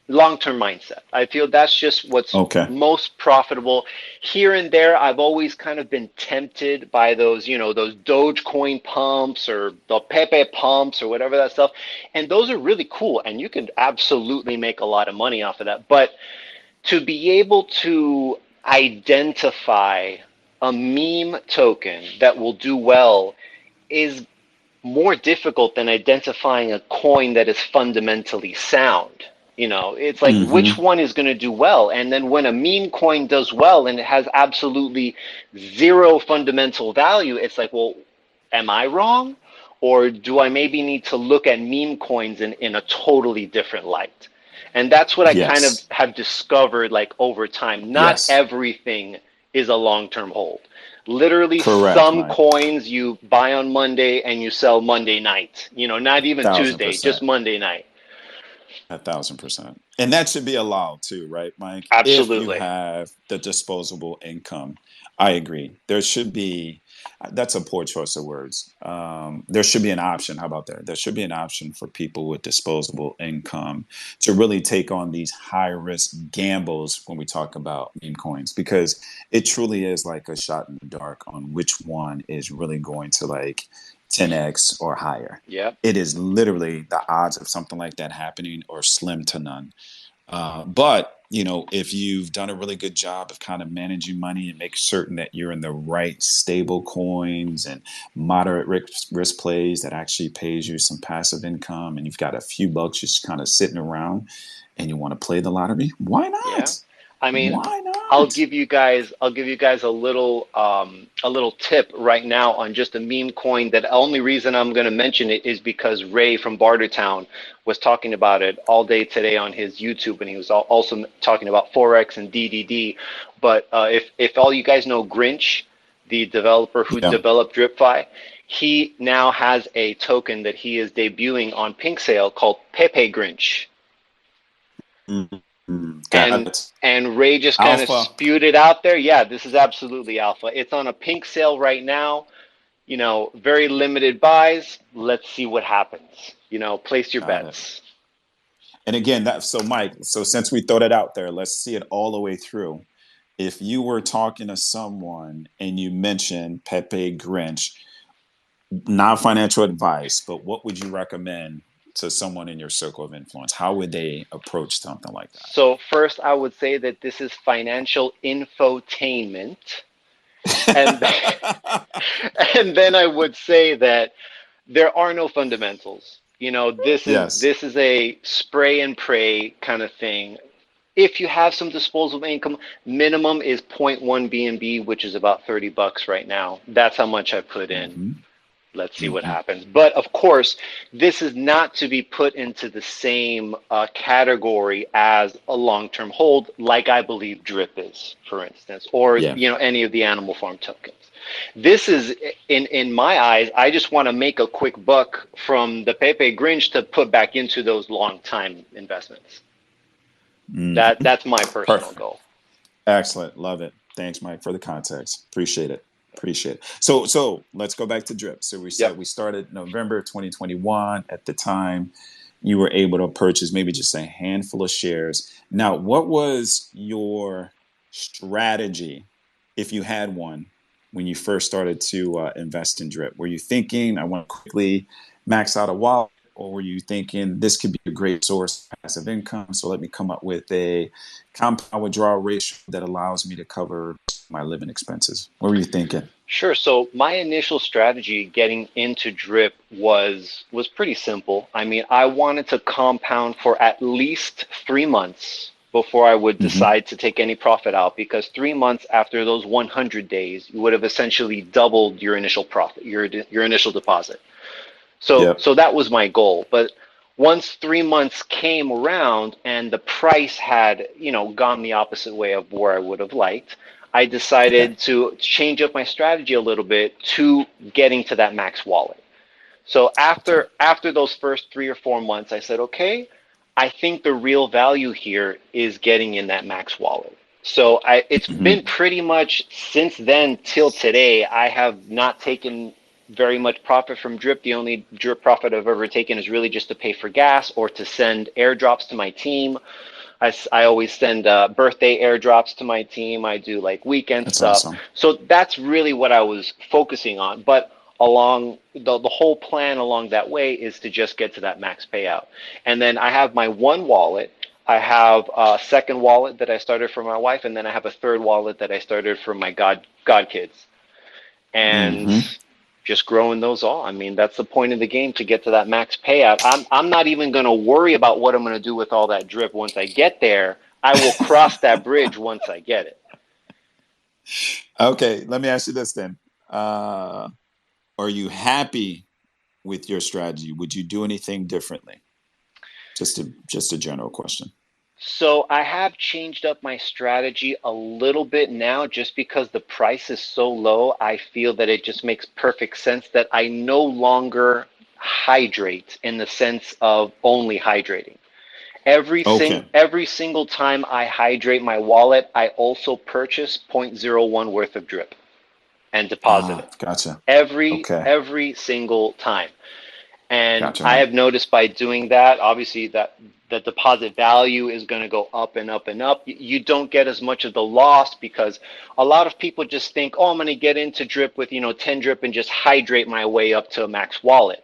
mindset. I feel that's just what's Okay. most profitable. Here and there, I've always kind of been tempted by those Dogecoin pumps or the Pepe pumps or whatever that stuff. And those are really cool. And you can absolutely make a lot of money off of that. But to be able to identify a meme token that will do well is more difficult than identifying a coin that is fundamentally sound. It's like which Hmm. one is going to do well? And then when a meme coin does well and it has absolutely zero fundamental value, it's like, well, am I wrong? Or do I maybe need to look at meme coins in a totally different light? And that's what I kind of Yes. have discovered like over time. Not Yes. everything is a long-term hold. Literally, Correct, some Mike. coins you buy on Monday and you sell Monday night. Not even Thousand Tuesday, just percent. Monday night. 1,000%. And that should be allowed too, right, Mike? If you Absolutely. have the disposable income, I agree. There should be, that's a poor choice of words. There should be an option. How about that? There should be an option for people with disposable income to really take on these high risk gambles when we talk about meme coins, because it truly is like a shot in the dark on which one is really going to like 10x or higher. Yep. It is literally the odds of something like that happening are slim to none. But you know, if you've done a really good job of kind of managing money and make certain that you're in the right stable coins and moderate risk plays that actually pays you some passive income, and you've got a few bucks just kind of sitting around, and you want to play the lottery, why Yeah. not? I mean, Why I'll not? give you guys a little tip right now on just a meme coin. That the only reason I'm going to mention it is because Ray from Bartertown was talking about it all day today on his YouTube, and he was also talking about Forex and DDD. But if all you guys know Grinch, the developer who Yeah. developed DripFi, he now has a token that he is debuting on Pink Sale called Pepe Grinch. Got and it. and Ray just kind of Alpha. spewed it out there. Yeah, this is absolutely alpha. It's on a pink sale right now. You know, very limited buys. Let's see what happens. You know, place your Got it. bets. And again, that so Mike, so since we throw that out there, let's see it all the way through. If you were talking to someone and you mentioned Pepe Grinch, not financial advice, but what would you recommend to someone in your circle of influence? How would they approach something like So first, I would say that this is financial infotainment, and that? and then I would say that there are no fundamentals. You know, Yes. this is a spray and pray kind of thing. If you have some disposable income, minimum is zero point 0.1 BNB, which is about $30 right now. That's how much I put in. Mm-hmm. Let's see what Mm-hmm. happens. But of course, this is not to be put into the same category as a long-term hold, like I believe Drip is, for instance, or Yeah. any of the animal farm tokens. This is, in my eyes, I just want to make a quick buck from the Pepe Grinch to put back into those long-time investments. Mm-hmm. That's my personal Perfect. goal. Excellent. Love it. Thanks, Mike, for the context. Appreciate it. Appreciate it. So let's go back to Drip. So we said Yep. we started November 2021. At the time, you were able to purchase maybe just a handful of shares. Now, what was your strategy, if you had one, when you first started to invest in Drip? Were you thinking, I want to quickly max out a wallet? Or were you thinking this could be a great source of passive income? So let me come up with a compound withdrawal ratio that allows me to cover my living expenses. What were you thinking? Sure. So my initial strategy getting into Drip was pretty simple. I mean, I wanted to compound for at least 3 months before I would Mm-hmm. decide to take any profit out, because 3 months after those 100 days, you would have essentially doubled your initial profit, your initial deposit. Yep. So that was my goal. But once 3 months came around and the price had, gone the opposite way of where I would have liked, I Okay. decided to change up my strategy a little bit to getting to that max wallet. So Okay. after those first 3 or 4 months, I said, okay, I think the real value here is getting in that max wallet. So it's been Mm-hmm. pretty much since then till today. I have not taken very much profit from Drip. The only Drip profit I've ever taken is really just to pay for gas or to send airdrops to my team. I always send birthday airdrops to my team. I do like weekend That's stuff. awesome. So that's really what I was focusing on. But along the whole plan along that way is to just get to that max payout. And then I have my one wallet. I have a second wallet that I started for my wife, and then I have a third wallet that I started for my god kids. And Mm-hmm. just growing those all. I mean, that's the point of the game, to get to that max payout. I'm not even going to worry about what I'm going to do with all that drip once I get there. I will cross that bridge once I get it. Okay. Let me ask you this then. Uh, are you happy with your strategy? Would you do anything differently? Just a general question. So I have changed up my strategy a little bit now, just because the price is so low. I feel that it just makes perfect sense that I no longer hydrate in the sense of only hydrating. Okay. Every single time I hydrate my wallet, I also purchase zero point zero 0.01 worth of drip and deposit it. Gotcha. Every Okay. every single time. And Gotcha, I Mike. have noticed by doing that, obviously that the deposit value is going to go up and up and up. You don't get as much of the loss because a lot of people just think, oh, I'm going to get into drip with, 10 drip and just hydrate my way up to a max wallet.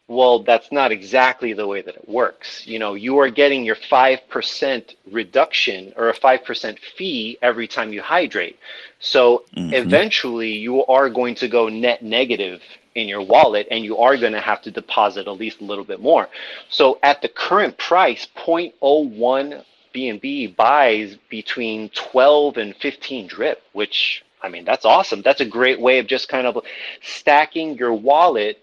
Well, that's not exactly the way that it works. You are getting your 5% reduction or a 5% fee every time you hydrate. So Mm-hmm. eventually you are going to go net negative in your wallet and you are going to have to deposit at least a little bit more. So at the current price, zero point zero 0.01 BNB buys between 12 and 15 drip, which, I mean, that's awesome. That's a great way of just kind of stacking your wallet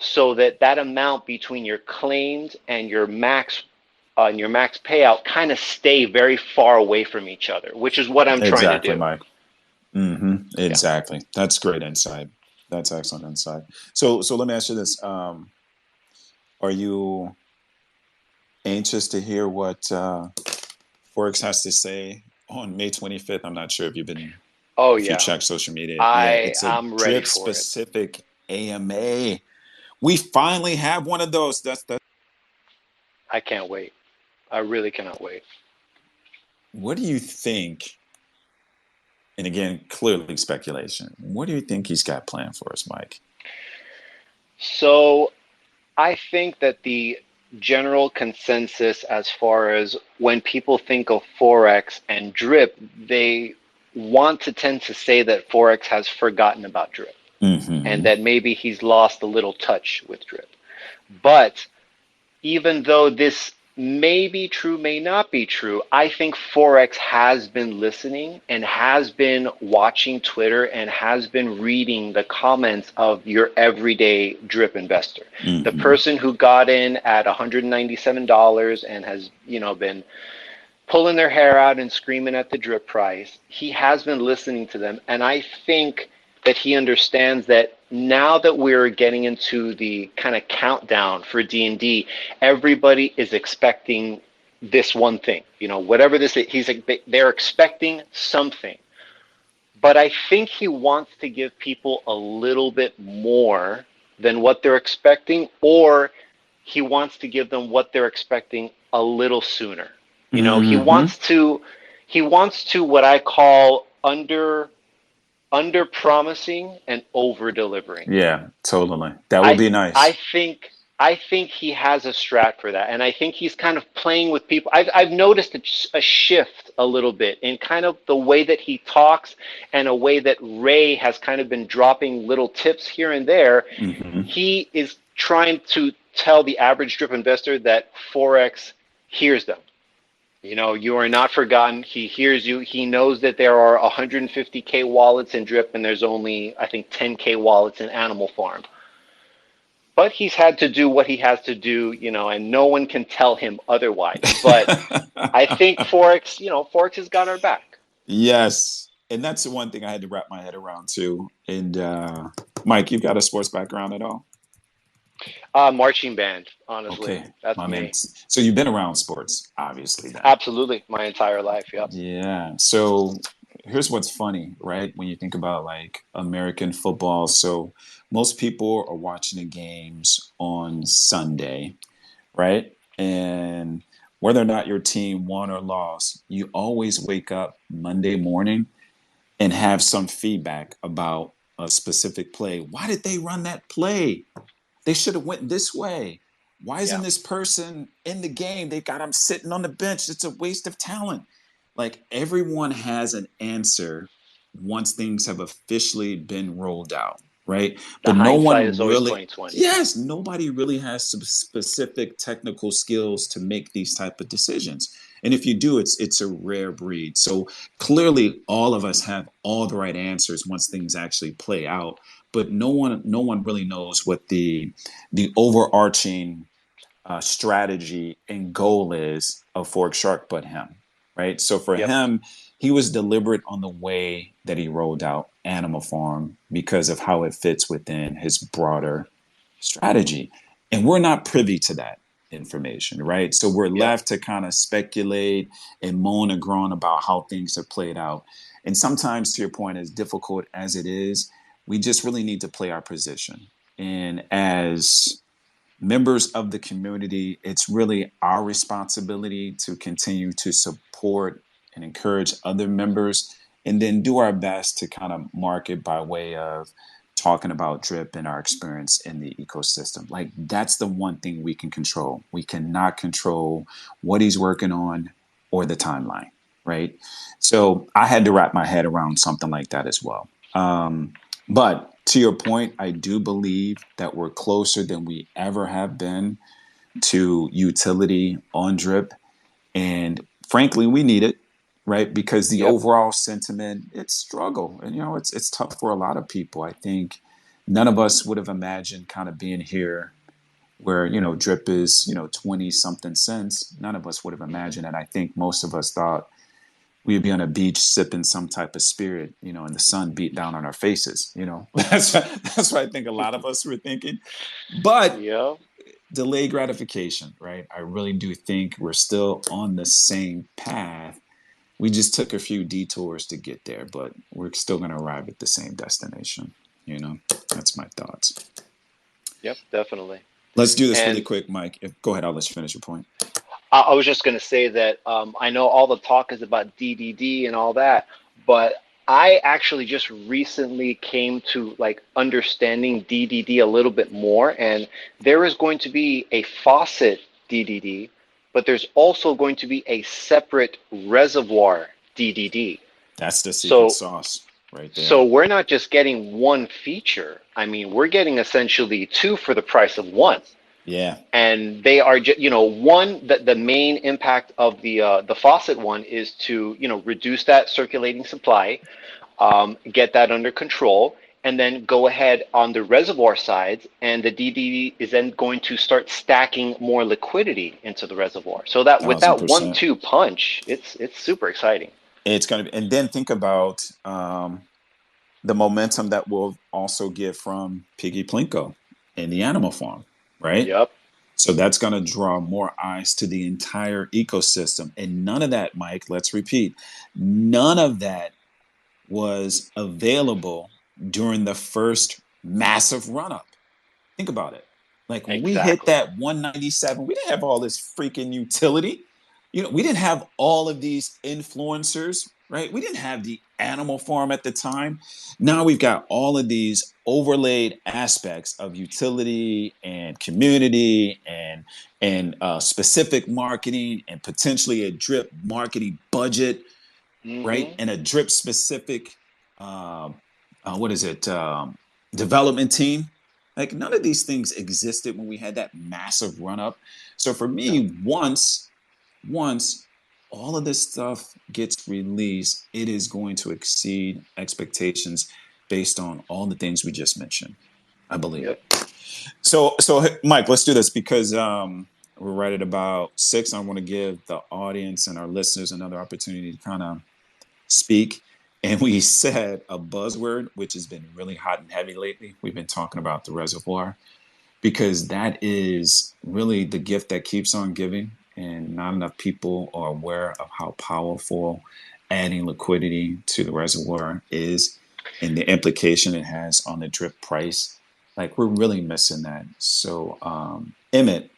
so that that amount between your claimed and your max payout kind of stay very far away from each other, which is what I'm trying to Exactly, do. Mike. Mm-hmm. Yeah. Exactly. That's great insight. That's excellent insight. So let me ask you this. Are you anxious to hear what Forex has to say on May 25th? I'm not sure Oh if you yeah. check social media. Yeah, I it's a I'm ready drip for it. specific AMA. We finally have one of those. That's I can't wait. I really cannot wait. what do you think? And again, clearly speculation. What do you think he's got planned for us, Mike? So I think that the general consensus as far as when people think of Forex and drip, they want to tend to say that Forex has forgotten about drip and Mm-hmm. that maybe he's lost a little touch with drip. But even though this may be true, may not be true, I think Forex has been listening and has been watching Twitter and has been reading the comments of your everyday drip investor. The Mm-hmm. person who got in at $197 and has, been pulling their hair out and screaming at the drip price. He has been listening to them. And I think that he understands that now that we're getting into the kind of countdown for D&D, everybody is expecting this one thing. Whatever this is, they're expecting something. But I think he wants to give people a little bit more than what they're expecting, or he wants to give them what they're expecting a little sooner. Mm-hmm. He wants to what I call under promising and over delivering. Yeah, totally. That would I be I nice. think I think he has a strat for that, and I think he's kind of playing with people. I've noticed a shift a little bit in kind of the way that he talks and a way that Ray has kind of been dropping little tips here and there. Mm-hmm. He is trying to tell the average drip investor that Forex hears them. You are not forgotten. He hears you. He knows that there are 150K wallets in Drip and there's only, I think, 10K wallets in Animal Farm. But he's had to do what he has to do, and no one can tell him otherwise. But I think Forex has got our back. Yes. And that's the one thing I had to wrap my head around too. And Mike, you've got a sports background at all? Marching band, honestly. Okay, That's my man. me. So you've been around sports, obviously, then. Absolutely. My entire life. Yep. Yeah. So here's what's funny, right? When you think about like American football. So most people are watching the games on Sunday, right? And whether or not your team won or lost, you always wake up Monday morning and have some feedback about a specific play. Why did they run that play? They should have went this way. Why isn't Yeah. this person in the game? They got him sitting on the bench. It's a waste of talent. Like everyone has an answer once things have officially been rolled out, right? The But no hindsight one is always really, 2020. yes, nobody really has some specific technical skills to make these type of decisions. And if you do, it's a rare breed. So clearly all of us have all the right answers once things actually play out, but no one really knows what the overarching strategy and goal is of Fork Shark but him, right? So for Yep. him, he was deliberate on the way that he rolled out Animal Farm because of how it fits within his broader strategy. And we're not privy to that. information, right? So we're Yep. left to kind of speculate and moan and groan about how things have played out. And sometimes, to your point, as difficult as it is, we just really need to play our position. And as members of the community, it's really our responsibility to continue to support and encourage other members, and then do our best to kind of market by way of talking about Drip and our experience in the ecosystem. Like, that's the one thing we can control. We cannot control what he's working on or the timeline, right? So I had to wrap my head around something like that as well. But to your point, I do believe that we're closer than we ever have been to utility on Drip. And frankly, we need it, right? Because the Yep. overall sentiment, it's struggle. And, it's tough for a lot of people. I think none of us would have imagined kind of being here where, Drip is, 20 something cents. None of us would have imagined. And I think most of us thought we'd be on a beach sipping some type of spirit, and the sun beat down on our faces. That's what I think a lot of us were thinking. But Yep. delayed gratification, right? I really do think we're still on the same path. We just took a few detours to get there, but we're still going to arrive at the same destination. That's my thoughts. Yep. Definitely. Let's do this really And quick, Mike. Go ahead. I'll let you finish your point. I was just going to say that I know all the talk is about DDD and all that, but I actually just recently came to like understanding DDD a little bit more, and there is going to be a faucet DDD, but there's also going to be a separate reservoir DDD. That's the secret So sauce right there. so we're not just getting one feature. I mean, we're getting essentially two for the price of one. Yeah, And they are one, that the main impact of the faucet one is to reduce that circulating supply, get that under control, and then go ahead on the reservoir sides, and the DDD is then going to start stacking more liquidity into the reservoir, so that with thousand that percent. 1-2 punch, it's super exciting. It's going to be, and then think about the momentum that we'll also get from Piggy Plinko in the animal farm, right? Yep. So that's going to draw more eyes to the entire ecosystem. And none of that, Mike, let's repeat, none of that was available during the first massive run up. Think about it. Like when we hit Exactly. that 197, we didn't have all this freaking utility. We didn't have all of these influencers, right? We didn't have the animal farm at the time. Now we've got all of these overlaid aspects of utility and community and specific marketing and potentially a drip marketing budget, right? Mm-hmm. And a drip specific, what is it? Development team. Like none of these things existed when we had that massive run up. So for No. me, once all of this stuff gets released, it is going to exceed expectations based on all the things we just mentioned. I believe Yep. it. So Mike, let's do this because we're right at about 6. I want to give the audience and our listeners another opportunity to kind of speak. And we said a buzzword, which has been really hot and heavy lately. We've been talking about the reservoir because that is really the gift that keeps on giving. And not enough people are aware of how powerful adding liquidity to the reservoir is and the implication it has on the drip price. Like we're really missing that. So Emmett,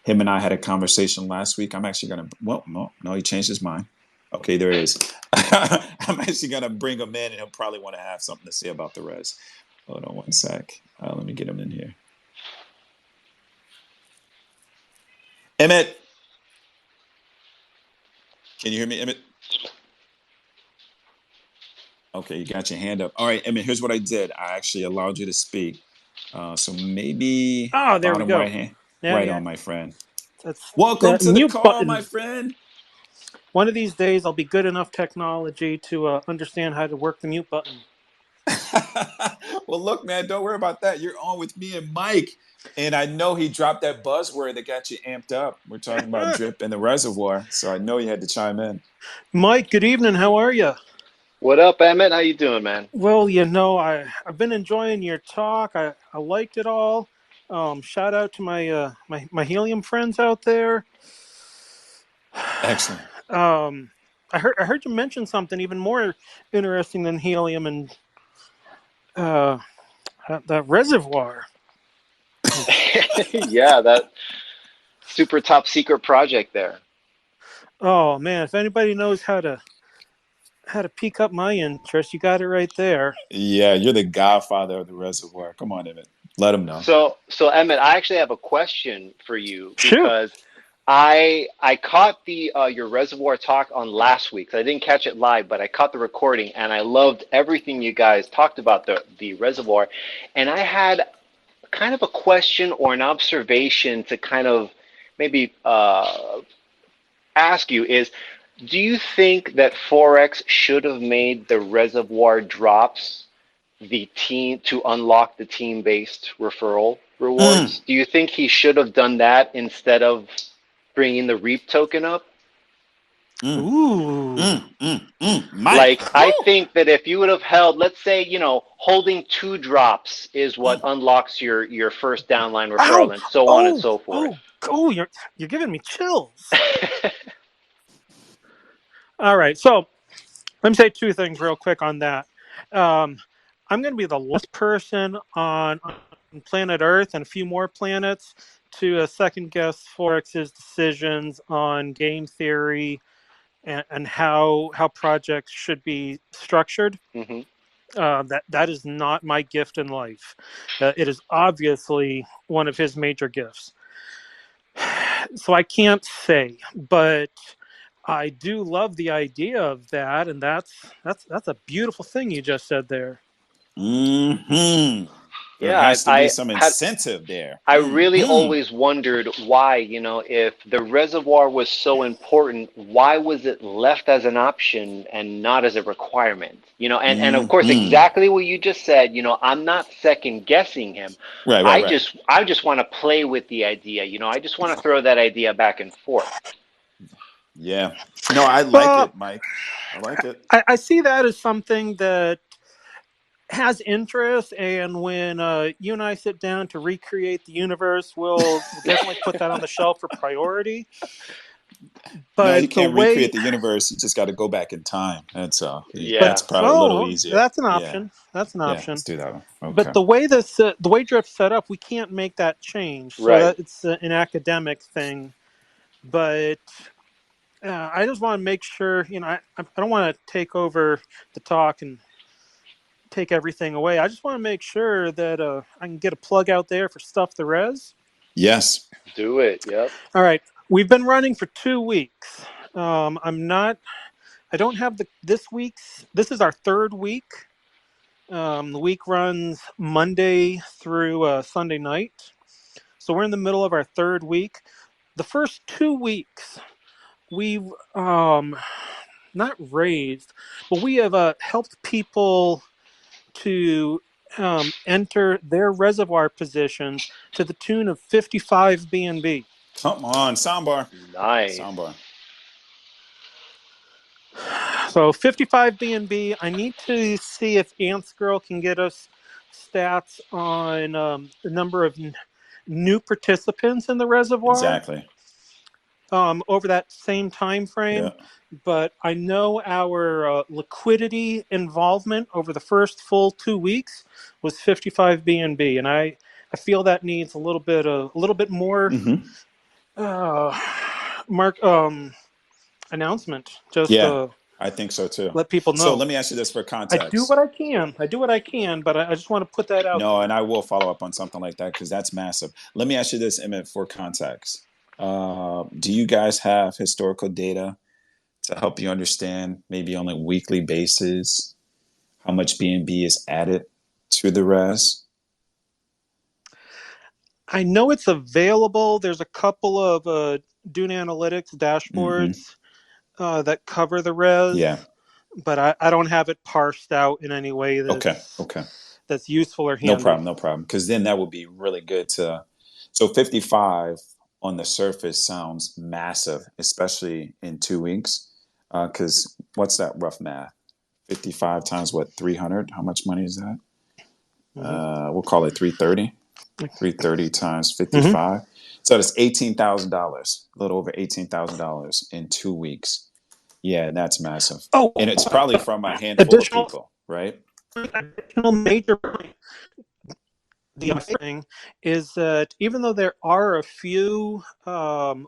him and I had a conversation last week. I'm actually gonna no, he changed his mind. Okay, there is. I'm actually gonna bring him in and he'll probably want to have something to say about the res. Hold on one sec. Let me get him in here. Emmett, can you hear me, Emmett? Okay, you got your hand up. All right, Emmett, here's what I did. I actually allowed you to speak. So maybe Oh, there we bottom go. right hand. Yeah, Right yeah. on, my friend. That's Welcome the to the mute call, my button. friend. One of these days, I'll be good enough technology to understand how to work the mute button. Well, look, man, don't worry about that. You're on with me and Mike. And I know he dropped that buzzword that got you amped up. We're talking about drip in the reservoir. So I know you had to chime in. Mike, good evening. How are you? What up, Emmett? How you doing, man? Well, I've been enjoying your talk. I liked it all. Shout out to my my helium friends out there. Excellent. I heard you mention something even more interesting than helium and uh, that reservoir. Yeah, that super top secret project there. Oh man, if anybody knows how to pique up my interest, you got it right there. Yeah, you're the godfather of the reservoir. Come on, Emmett. Let them know. So Emmett, I actually have a question for you Shoot. because I caught the your reservoir talk on last week. I didn't catch it live, but I caught the recording and I loved everything you guys talked about the reservoir. And I had kind of a question or an observation to kind of maybe ask you is, do you think that Forex should have made the reservoir drops the team to unlock the team-based referral Mm, rewards? Do you think he should have done that instead of bringing the Reap token up? mm, Ooh. Mike. Like, I think that if you would have held, let's say, holding two drops is what unlocks your first downline Oh, referral and so on and oh, so forth. oh! You're giving me chills. All right, so let me say two things real quick on that. Um, I'm going to be the last person on planet Earth and a few more planets to second guess Forex's decisions on game theory and how projects should be structured. Hmm. That is not my gift in life. It is obviously one of his major gifts. So I can't say, but I do love the idea of that, and that's a beautiful thing you just said there. Hmm. There Yeah, has to be some incentive there. I really always wondered why, if the reservoir was so important, why was it left as an option and not as a requirement? And of course, Hmm. exactly what you just said, I'm not second guessing him. Right, right, right. I just want to play with the idea, I just want to throw that idea back and forth. Yeah. No, I like Well, it, Mike. I like it. I see that as something that has interest, and when you and I sit down to recreate the universe, we'll definitely put that on the shelf for priority. No, you But the can't way recreate the universe. You just got to go back in time. That's but Yeah. that's probably a little oh, easier. that's an Yeah. option. That's an Yeah. option. Let's do that one. But Okay. the way Drift's set up, we can't make that change. So Right. that it's an academic thing. But I just want to make sure, I don't want to take over the talk and take everything away. I just want to make sure that I can get a plug out there for Stuff the Res. Yes. Do it. Yep. All right, we've been running for 2 weeks. I'm not. I don't have this week's. This is our third week. The week runs Monday through Sunday night, so we're in the middle of our third week. The first 2 weeks, we've not raised, but we have helped people to enter their reservoir positions to the tune of 55 BNB. Come on, soundbar. Nice. Soundbar. So 55 BNB. I need to see if Ants Girl can get us stats on the number of new participants in the reservoir Exactly. over that same time frame. Yeah. But I know our liquidity involvement over the first full 2 weeks was 55 BNB, and I feel that needs a little bit more Hmm. uh, mark announcement. Just Yeah. I think so too. let people So know. let me ask you this for I do context. what I can. I do what I can, but I just want to put that out No, and there. I will follow up on something like that because that's massive. Let me ask you this, Emmett, for context. Do you guys have historical data to help you understand, maybe on a weekly basis, how much BNB is added to the res? I know it's available. There's a couple of Dune Analytics Hmm. dashboards that cover the res, Yeah. but I don't have it parsed out in any way Okay. Okay. that's useful or No handy. problem. No problem. Because then that would be really good to. So 55 on the surface sounds massive, especially in 2 weeks. Because what's that rough math? 55 times what? 300? How much money is that? Hmm. We'll call it 330. 330 times 55. So that's $18,000, a little over $18,000 in 2 weeks. Yeah, that's massive. Oh, And it's probably from a handful of additional people, right? major point. The other thing is that even though there are a few 1+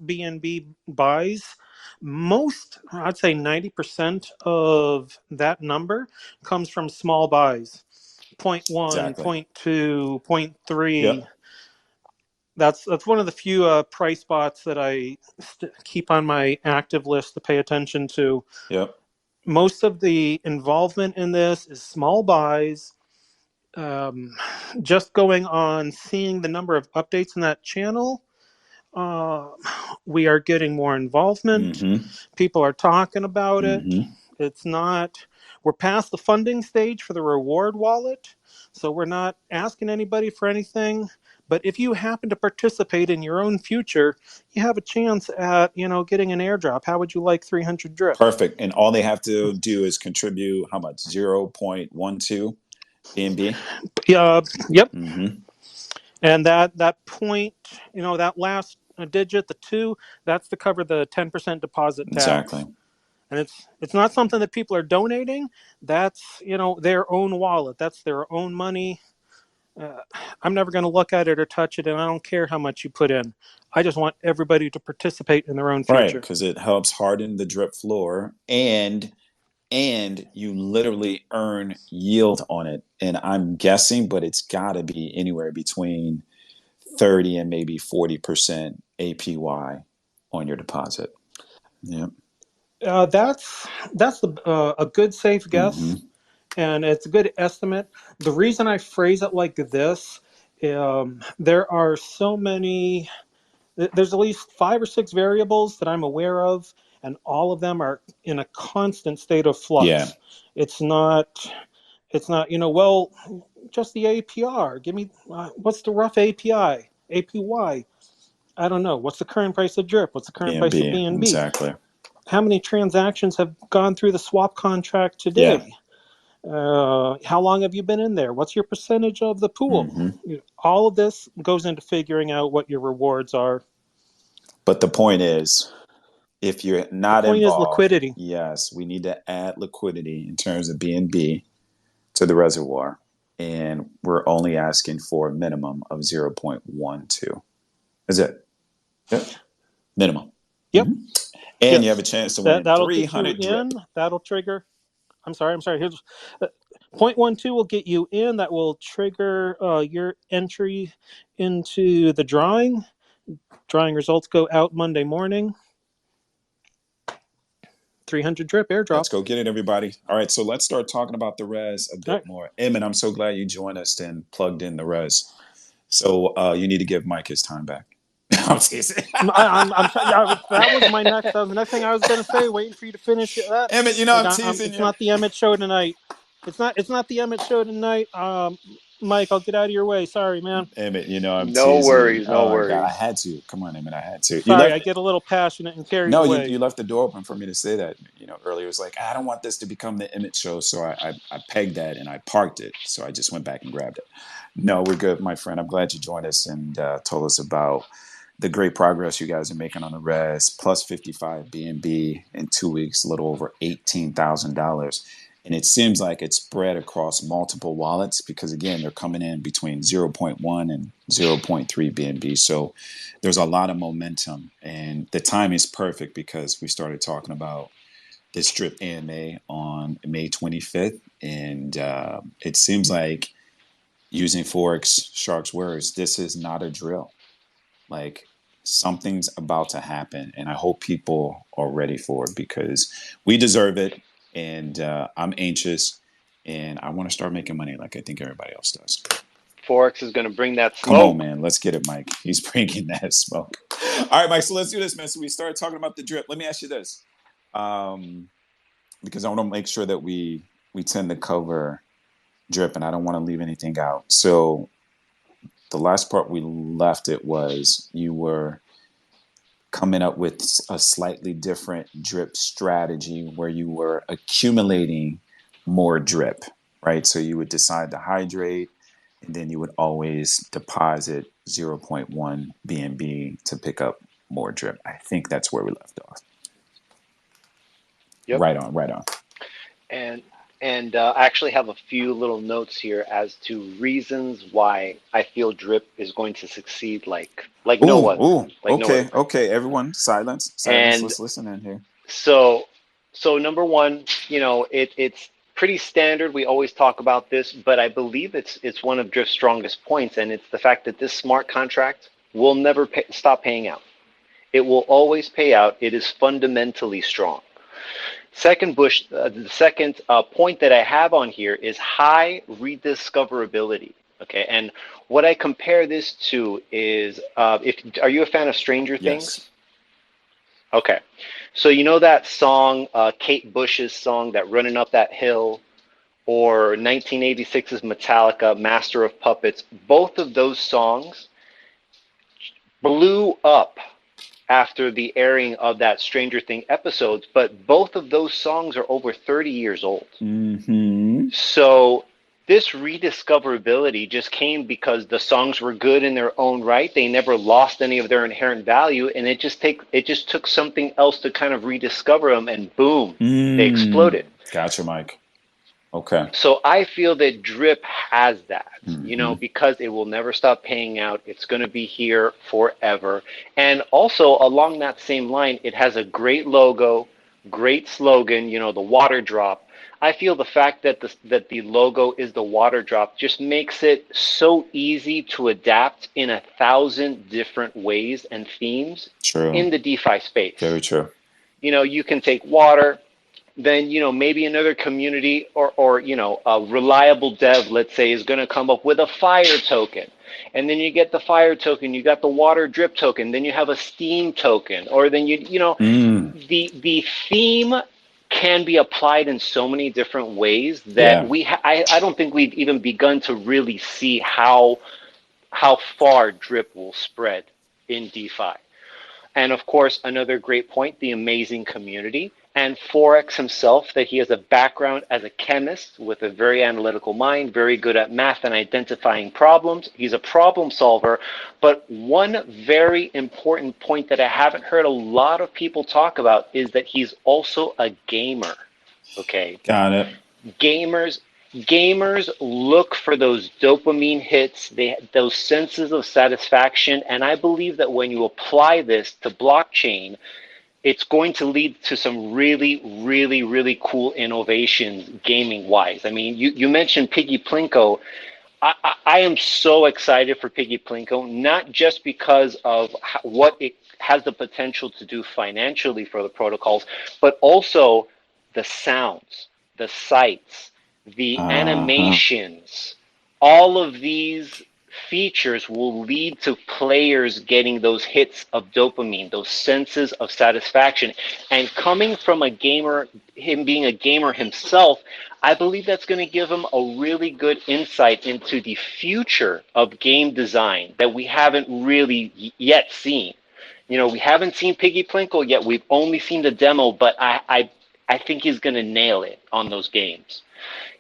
BNB buys, most, I'd say 90% of that number comes from small buys. 0.1, Exactly. 0.2, 0.3. Yep. That's one of the few price spots that I keep on my active list to pay attention to. Yep. Most of the involvement in this is small buys. Just going on seeing the number of updates in that channel, uh, we are getting more involvement. Mm-hmm. People are talking about it. Mm-hmm. It's not, we're past the funding stage for the reward wallet, so we're not asking anybody for anything. But if you happen to participate in your own future, you have a chance at, getting an airdrop. How would you like 300 drip? Perfect. And all they have to do is contribute how much? 0.12 BNB? Yep. Mm-hmm. And that point, that last digit, the 2, that's to cover the 10% deposit Exactly. tax. And it's not something that people are donating. That's their own wallet. That's their own money. I'm never going to look at it or touch it, and I don't care how much you put in. I just want everybody to participate in their own Right, future. because it helps harden the drip floor and you literally earn yield on it. And I'm guessing, but it's got to be anywhere between 30 and maybe 40% APY on your deposit. Yeah. That's a good safe Mm-hmm. guess, and it's a good estimate. The reason I phrase it like this, there are so many. There's at least 5 or 6 variables that I'm aware of, and all of them are in a constant state of Yeah. flux. It's not. Well, just the APR. Give me what's the rough API? APY. I don't know. What's the current price of drip? What's the current price of BNB. BNB? Exactly. How many transactions have gone through the swap contract Yeah. today? How long have you been in there? What's your percentage of the pool? Mm-hmm. All of this goes into figuring out what your rewards are. But the point is, if you're The not point is involved, liquidity. yes, we need to add liquidity in terms of BNB to the reservoir. And we're only asking for a minimum of 0.12. Is it? Yep. Minimum. Yep. Mm-hmm. And you have a Yes. chance to win That'll get you 300 drip. in. That'll trigger. I'm sorry. Here's 0.12 will get you in. That will trigger your entry into the drawing. Drawing results go out Monday morning. 300 drip Let's airdrop. go get it, everybody. All right, so let's start talking about the res a bit more. Emmett, I'm so glad you joined us and plugged in the res. So you need to give Mike his time back. I'm teasing. That was my next. That was the next thing I was going to say. Waiting for you to finish that. Emmett, I'm teasing It's you. not the Emmett show tonight. It's not the Emmett show tonight. Mike, I'll get out of your way. Sorry, man. Emmett, I'm No teasing you. worries, no Oh God, I worries. had to. Come on, Emmett, I had to. You Sorry, left. I get a little passionate and carried No, away. you left the door open for me to say that. Earlier it was like I don't want this to become the Emmett show, so I pegged that and I parked it. So I just went back and grabbed it. No, we're good, my friend. I'm glad you joined us and told us about the great progress you guys are making on the res. Plus 55 BNB in 2 weeks, a little over $18,000. And it seems like it's spread across multiple wallets because, again, they're coming in between 0.1 and 0.3 BNB. So there's a lot of momentum. And the time is perfect because we started talking about this Drip AMA on May 25th. And it seems like, using Forex Shark's words, this is not a drill. Like, something's about to happen. And I hope people are ready for it because we deserve it. And I'm anxious and I want to start making money like I think everybody else does. Forex is going to bring that smoke. Come on, man. Let's get it, Mike. He's bringing that smoke. All right, Mike. So let's do this, man. So we started talking about the drip. Let me ask you this, because I want to make sure that we tend to cover drip, and I don't want to leave anything out. So the last part we left it was you were coming up with a slightly different drip strategy where you were accumulating more drip, right? So you would decide to hydrate and then you would always deposit 0.1 BNB to pick up more drip. I think that's where we left off. Yep. Right on, right on. And I actually have a few little notes here as to reasons why I feel drip is going to succeed like no other, like no other. Okay. Everyone, silence. And Let's listen in here. so number one, it's pretty standard. We always talk about this, but I believe it's one of drift's strongest points, and it's the fact that this smart contract will never stop paying out. It will always pay out. It is fundamentally strong. The second point that I have on here is high rediscoverability. Okay, and what I compare this to is, are you a fan of Stranger Things? Yes. Okay, so you know that song, Kate Bush's song, that Running Up That Hill, or 1986's Metallica, Master of Puppets. Both of those songs blew up after the airing of that Stranger Things episodes, but both of those songs are over 30 years old. Mm-hmm. So this rediscoverability just came because the songs were good in their own right. They never lost any of their inherent value, and it just took something else to kind of rediscover them, and boom, they exploded. Gotcha, Mike. Okay. So I feel that drip has that, because it will never stop paying out. It's going to be here forever. And also along that same line, it has a great logo, great slogan, the water drop. I feel the fact that the logo is the water drop just makes it so easy to adapt in 1,000 different ways and themes. True. In the DeFi space. Very true. You can take water, then maybe another community or a reliable dev, let's say, is going to come up with a fire token, and then you get the fire token, you got the water drip token, then you have a steam token, or then the theme can be applied in so many different ways that I don't think we've even begun to really see how far drip will spread in DeFi. And of course, another great point, the amazing community. And Forex himself, that he has a background as a chemist with a very analytical mind, very good at math and identifying problems. He's a problem solver. But one very important point that I haven't heard a lot of people talk about is that he's also a gamer. Okay. Got it. Gamers look for those dopamine hits, those senses of satisfaction. And I believe that when you apply this to blockchain, it's going to lead to some really, really, really cool innovations gaming-wise. I mean, you mentioned Piggy Plinko. I am so excited for Piggy Plinko, not just because of what it has the potential to do financially for the protocols, but also the sounds, the sights, the animations. All of these features will lead to players getting those hits of dopamine, those senses of satisfaction. And coming from a gamer, him being a gamer himself, I believe that's going to give him a really good insight into the future of game design that we haven't really yet seen. We haven't seen Piggy Plinko yet. We've only seen the demo, but I think he's going to nail it on those games.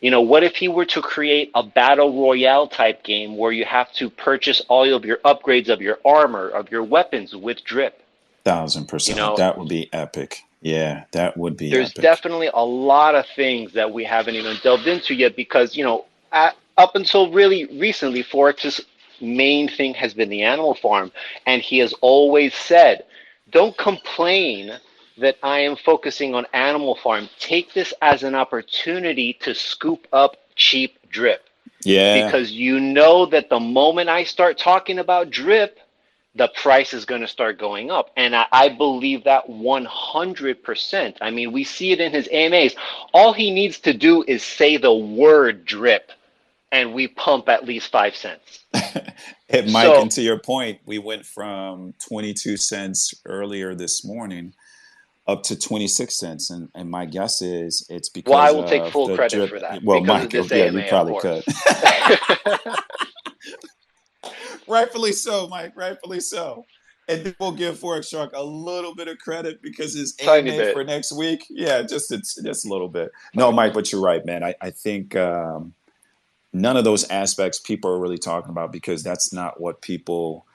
What if he were to create a battle royale type game where you have to purchase all of your upgrades of your armor, of your weapons with drip? 1,000%. That would be epic. Yeah, that would be There's epic. definitely a lot of things that we haven't even delved into yet because, up until really recently, Forex's main thing has been the animal farm. And he has always said, don't complain that I am focusing on animal farm. Take this as an opportunity to scoop up cheap drip. Yeah. Because that the moment I start talking about drip, the price is going to start going up. And I believe that 100%. I mean, we see it in his AMAs. All he needs to do is say the word drip, and we pump at least 5 cents. Hey, Mike, and to your point, we went from 22 cents earlier this morning up to 26 cents. And my guess is it's because I will take full the credit drip. for that. Well, because Mike, of this yeah, AMA, you probably of could. Rightfully so, Mike. Rightfully so. And then we'll give Forex Shark a little bit of credit because his AMA for next week. Yeah, just a little bit. No, Mike, but you're right, man. I think none of those aspects people are really talking about because that's not what people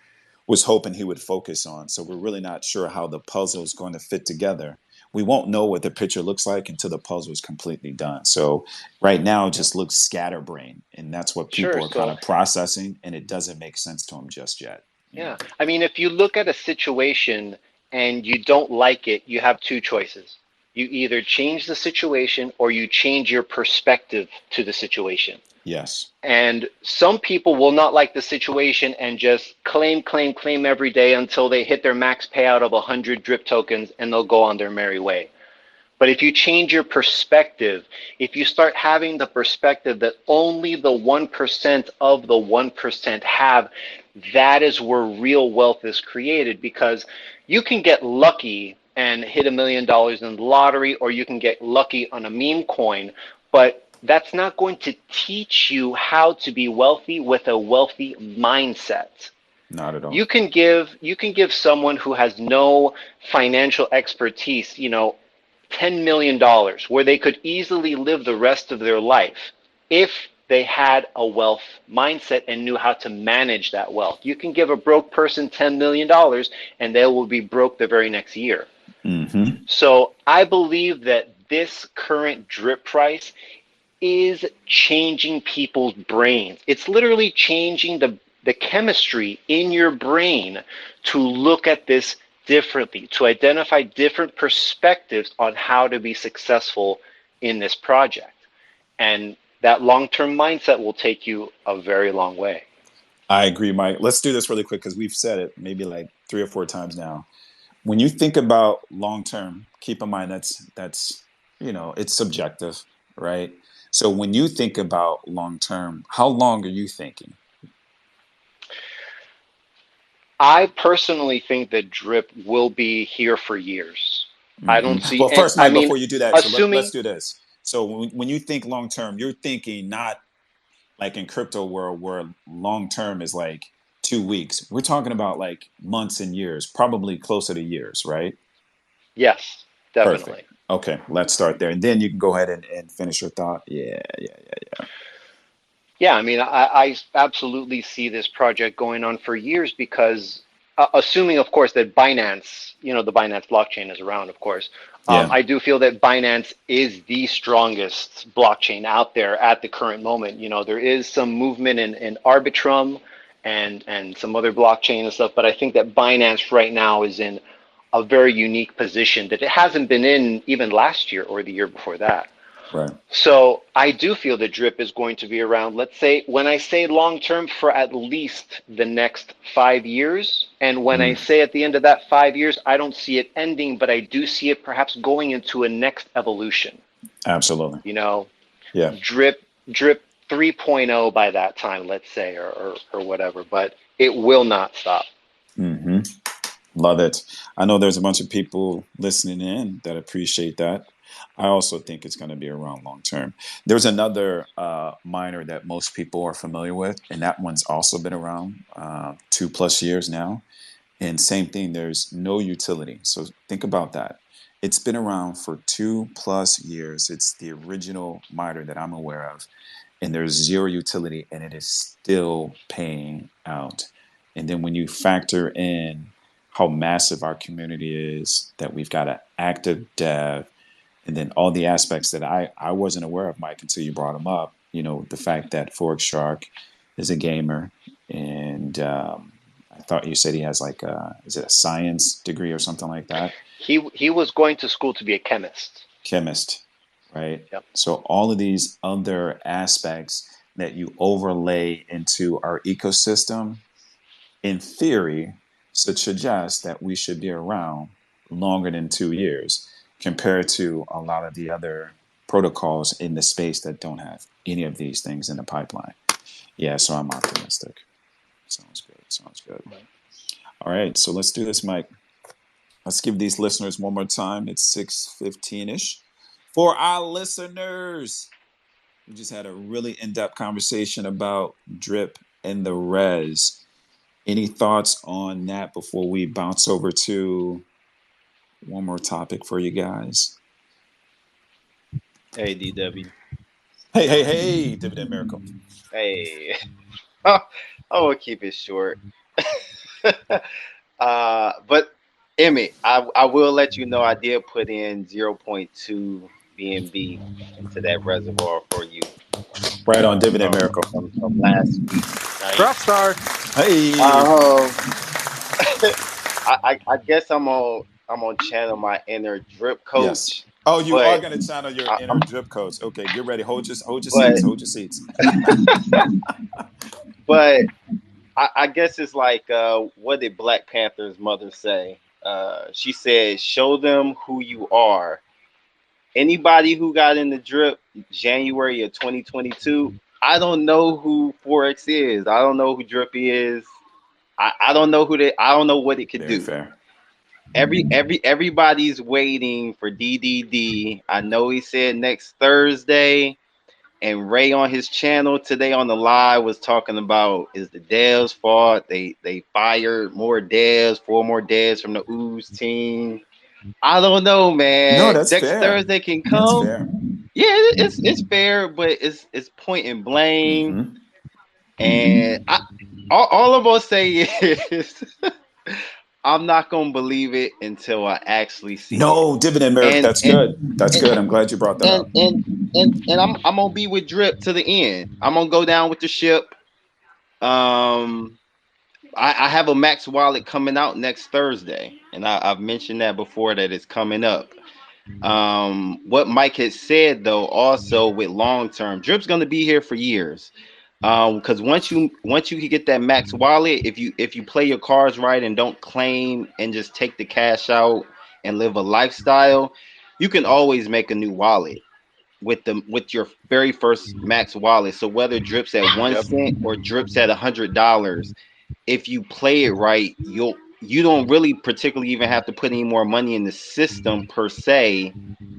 was hoping he would focus on. So we're really not sure how the puzzle is going to fit together. We won't know what the picture looks like until the puzzle is completely done. So right now it Yep. just looks scatterbrained, and that's what Sure. people are kind So of processing, and it doesn't make sense to them just yet. You yeah, know, I mean, if you look at a situation and you don't like it, you have two choices. You either change the situation or you change your perspective to the situation. yes, And some people will not like the situation and just claim, claim, claim every day until they hit their max payout of 100 drip tokens and they'll go on their merry way. But if you change your perspective, if you start having the perspective that only the 1% of the 1% have, that is where real wealth is created, because you can get lucky and hit $1 million in the lottery, or you can get lucky on a meme coin, but that's not going to teach you how to be wealthy with a wealthy mindset. not at all. You can give someone who has no financial expertise, $10 million, where they could easily live the rest of their life if they had a wealth mindset and knew how to manage that wealth. You can give a broke person $10 million and they will be broke the very next year. Mm-hmm. So I believe that this current drip price is changing people's brains. It's literally changing the chemistry in your brain to look at this differently, to identify different perspectives on how to be successful in this project. And that long-term mindset will take you a very long way. I agree, Mike. Let's do this really quick because we've said it maybe like 3 or 4 times now. When you think about long term, keep in mind that's it's subjective, right? So when you think about long term, how long are you thinking? I personally think that drip will be here for years. I don't see, Well, and first, I Mike, mean, before you do that, so let's assuming, do this. So when you think long term, you're thinking not like in crypto world where long term is like 2 weeks. We're talking about like months and years, probably closer to years, right? yes, Perfect. definitely. Okay, let's start there. And then you can go ahead and finish your thought. Yeah, yeah, yeah. Yeah, I mean, I absolutely see this project going on for years because, assuming, of course, that Binance, the Binance blockchain is around, of course, Yeah, I do feel that Binance is the strongest blockchain out there at the current moment. There is some movement in Arbitrum and some other blockchain and stuff, but I think that Binance right now is in a very unique position that it hasn't been in even last year or the year before that. right. So I do feel that drip is going to be around, let's say, when I say long term, for at least the next 5 years. And when I Mm, say at the end of that 5 years, I don't see it ending, but I do see it perhaps going into a next evolution. absolutely. You know, Yeah. drip 3.0 by that time, let's say, or whatever, but it will not stop. hmm Love it. I know there's a bunch of people listening in that appreciate that. I also think it's going to be around long term. There's another miner that most people are familiar with, and that one's also been around 2+ years now. And same thing, there's no utility. So think about that. It's been around for 2+ years. It's the original miner that I'm aware of, and there's zero utility, and it is still paying out. And then when you factor in how massive our community is, that we've got an active dev, and then all the aspects that I wasn't aware of, Mike, until you brought them up. The fact that Forex Shark is a gamer, and I thought you said he has like is it a science degree or something like that? He was going to school to be a chemist. Chemist, right? Yep. So all of these other aspects that you overlay into our ecosystem, in theory, should suggest that we should be around longer than 2 years compared to a lot of the other protocols in the space that don't have any of these things in the pipeline. Yeah, so I'm optimistic. Sounds good. Sounds good. All right, so let's do this, Mike. Let's give these listeners one more time. It's 6:15ish. For our listeners, we just had a really in-depth conversation about drip and the res. Any thoughts on that before we bounce over to one more topic for you guys? Hey, DW. Hey, Dividend Miracle. Hey, I will keep it short. But Emmy, I will let you know I did put in 0.2 BNB into that reservoir for you Right on, Dividend Miracle. from last week. Right. Rockstar. Hey, Um, I guess I'm on channel my inner drip yes. coach, Oh, you are but going to channel your I, inner I'm drip coach. Okay, get ready. Hold your but seats. Hold your seats. but I guess it's like what did Black Panther's mother say? She said, "Show them who you are." Anybody who got in the drip January of 2022, I don't know who Forex is. I don't know who drip is. I don't know I don't know what it could Very do. fair. Everybody's waiting for DDD. I know he said next Thursday, and Ray on his channel today on the live was talking about is the devs' fault. They fired more devs, 4 more devs from the Ooze team. I don't know, No, man. that's Next fair. Thursday can That's come. fair. Yeah, it's fair, but it's point and blame. Mm-hmm. And all I'm gonna say is I'm not gonna believe it until I actually see it. No, Dividend Miracle. And That's and good. That's and good. I'm glad you brought that and up. and and I'm gonna be with Drip to the end. I'm gonna go down with the ship. Um, I have a Max wallet coming out next Thursday, and I've mentioned that before that it's coming up. What Mike has said though, also with long term, Drip's gonna be here for years. Because once you can get that Max wallet, if you play your cards right and don't claim and just take the cash out and live a lifestyle, you can always make a new wallet with your very first Max wallet. So whether Drips at one Yep. cent or Drips at $100, if you play it right, you don't really particularly even have to put any more money in the system per se,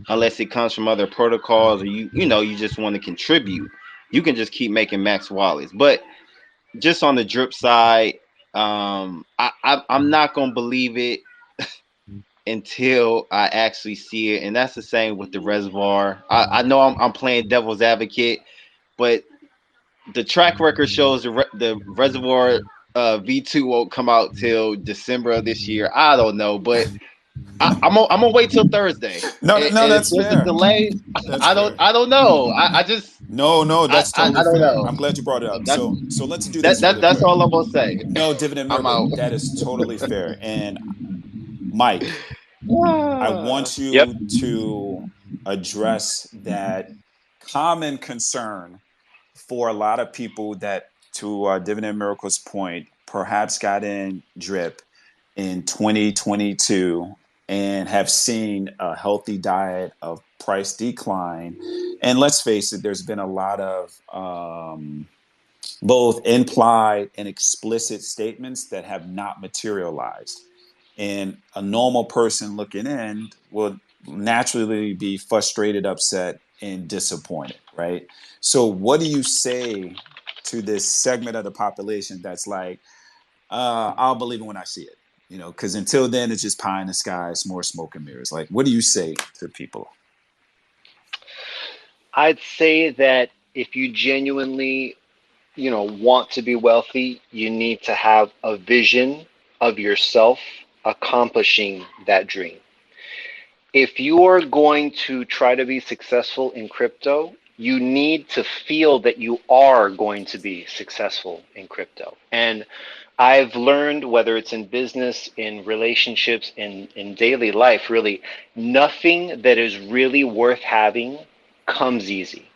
unless it comes from other protocols or you just want to contribute. You can just keep making Max wallets. But just on the drip side, I'm not gonna believe it until I actually see it, and that's the same with the reservoir. I know I'm playing devil's advocate, but the track record shows the reservoir V2 won't come out till December of this year. I don't know, but I'm gonna wait till Thursday. No, And, no, and if that's there's a fair. delay, That's I don't fair. I don't know. I just No, that's totally I don't fair. know. I'm glad you brought it up. That's So let's do that this that really that's quick. all I'm gonna say. No, Dividend I'm Miracle. out. That is totally fair. And Mike, I want Yep. you to address that common concern for a lot of people that, to Dividend Miracle's point, perhaps got in drip in 2022 and have seen a healthy diet of price decline. And let's face it, there's been a lot of both implied and explicit statements that have not materialized. And a normal person looking in will naturally be frustrated, upset, and disappointed, right? So, what do you say to this segment of the population that's like, I'll believe it when I see it? Because until then, it's just pie in the sky, it's more smoke and mirrors. Like, what do you say to people? I'd say that if you genuinely, want to be wealthy, you need to have a vision of yourself accomplishing that dream. If you are going to try to be successful in crypto, you need to feel that you are going to be successful in crypto. And I've learned, whether it's in business, in relationships, in daily life, really, nothing that is really worth having comes easy.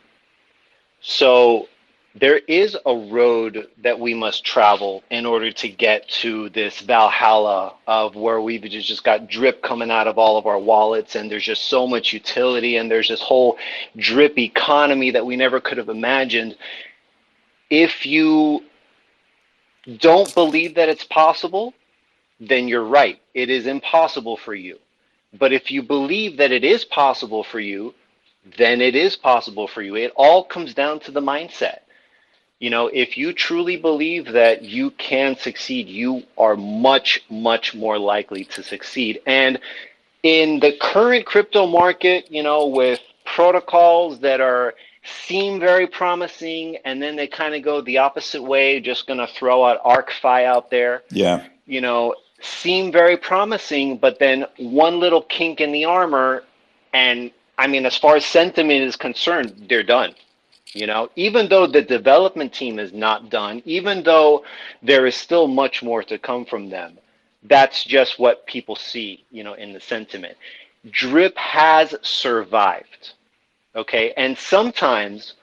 So there is a road that we must travel in order to get to this Valhalla of where we've just got drip coming out of all of our wallets, and there's just so much utility, and there's this whole drip economy that we never could have imagined. If you don't believe that it's possible, then you're right. It is impossible for you. But if you believe that it is possible for you, then it is possible for you. It all comes down to the mindset. If you truly believe that you can succeed, you are much, much more likely to succeed. And in the current crypto market, with protocols that are seem very promising, and then they kind of go the opposite way, just going to throw out ArcFi out there, Yeah. seem very promising, but then one little kink in the armor, and I mean, as far as sentiment is concerned, they're done. Even though the development team is not done, even though there is still much more to come from them, that's just what people see, in the sentiment. Drip has survived, okay? And sometimes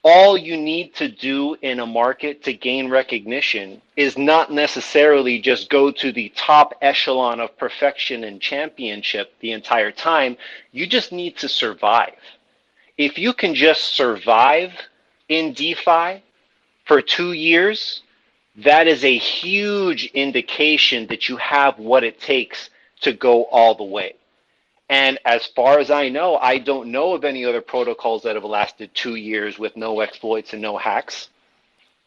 all you need to do in a market to gain recognition is not necessarily just go to the top echelon of perfection and championship the entire time. You just need to survive. If you can just survive in DeFi for 2 years, that is a huge indication that you have what it takes to go all the way. And as far as I know, I don't know of any other protocols that have lasted 2 years with no exploits and no hacks.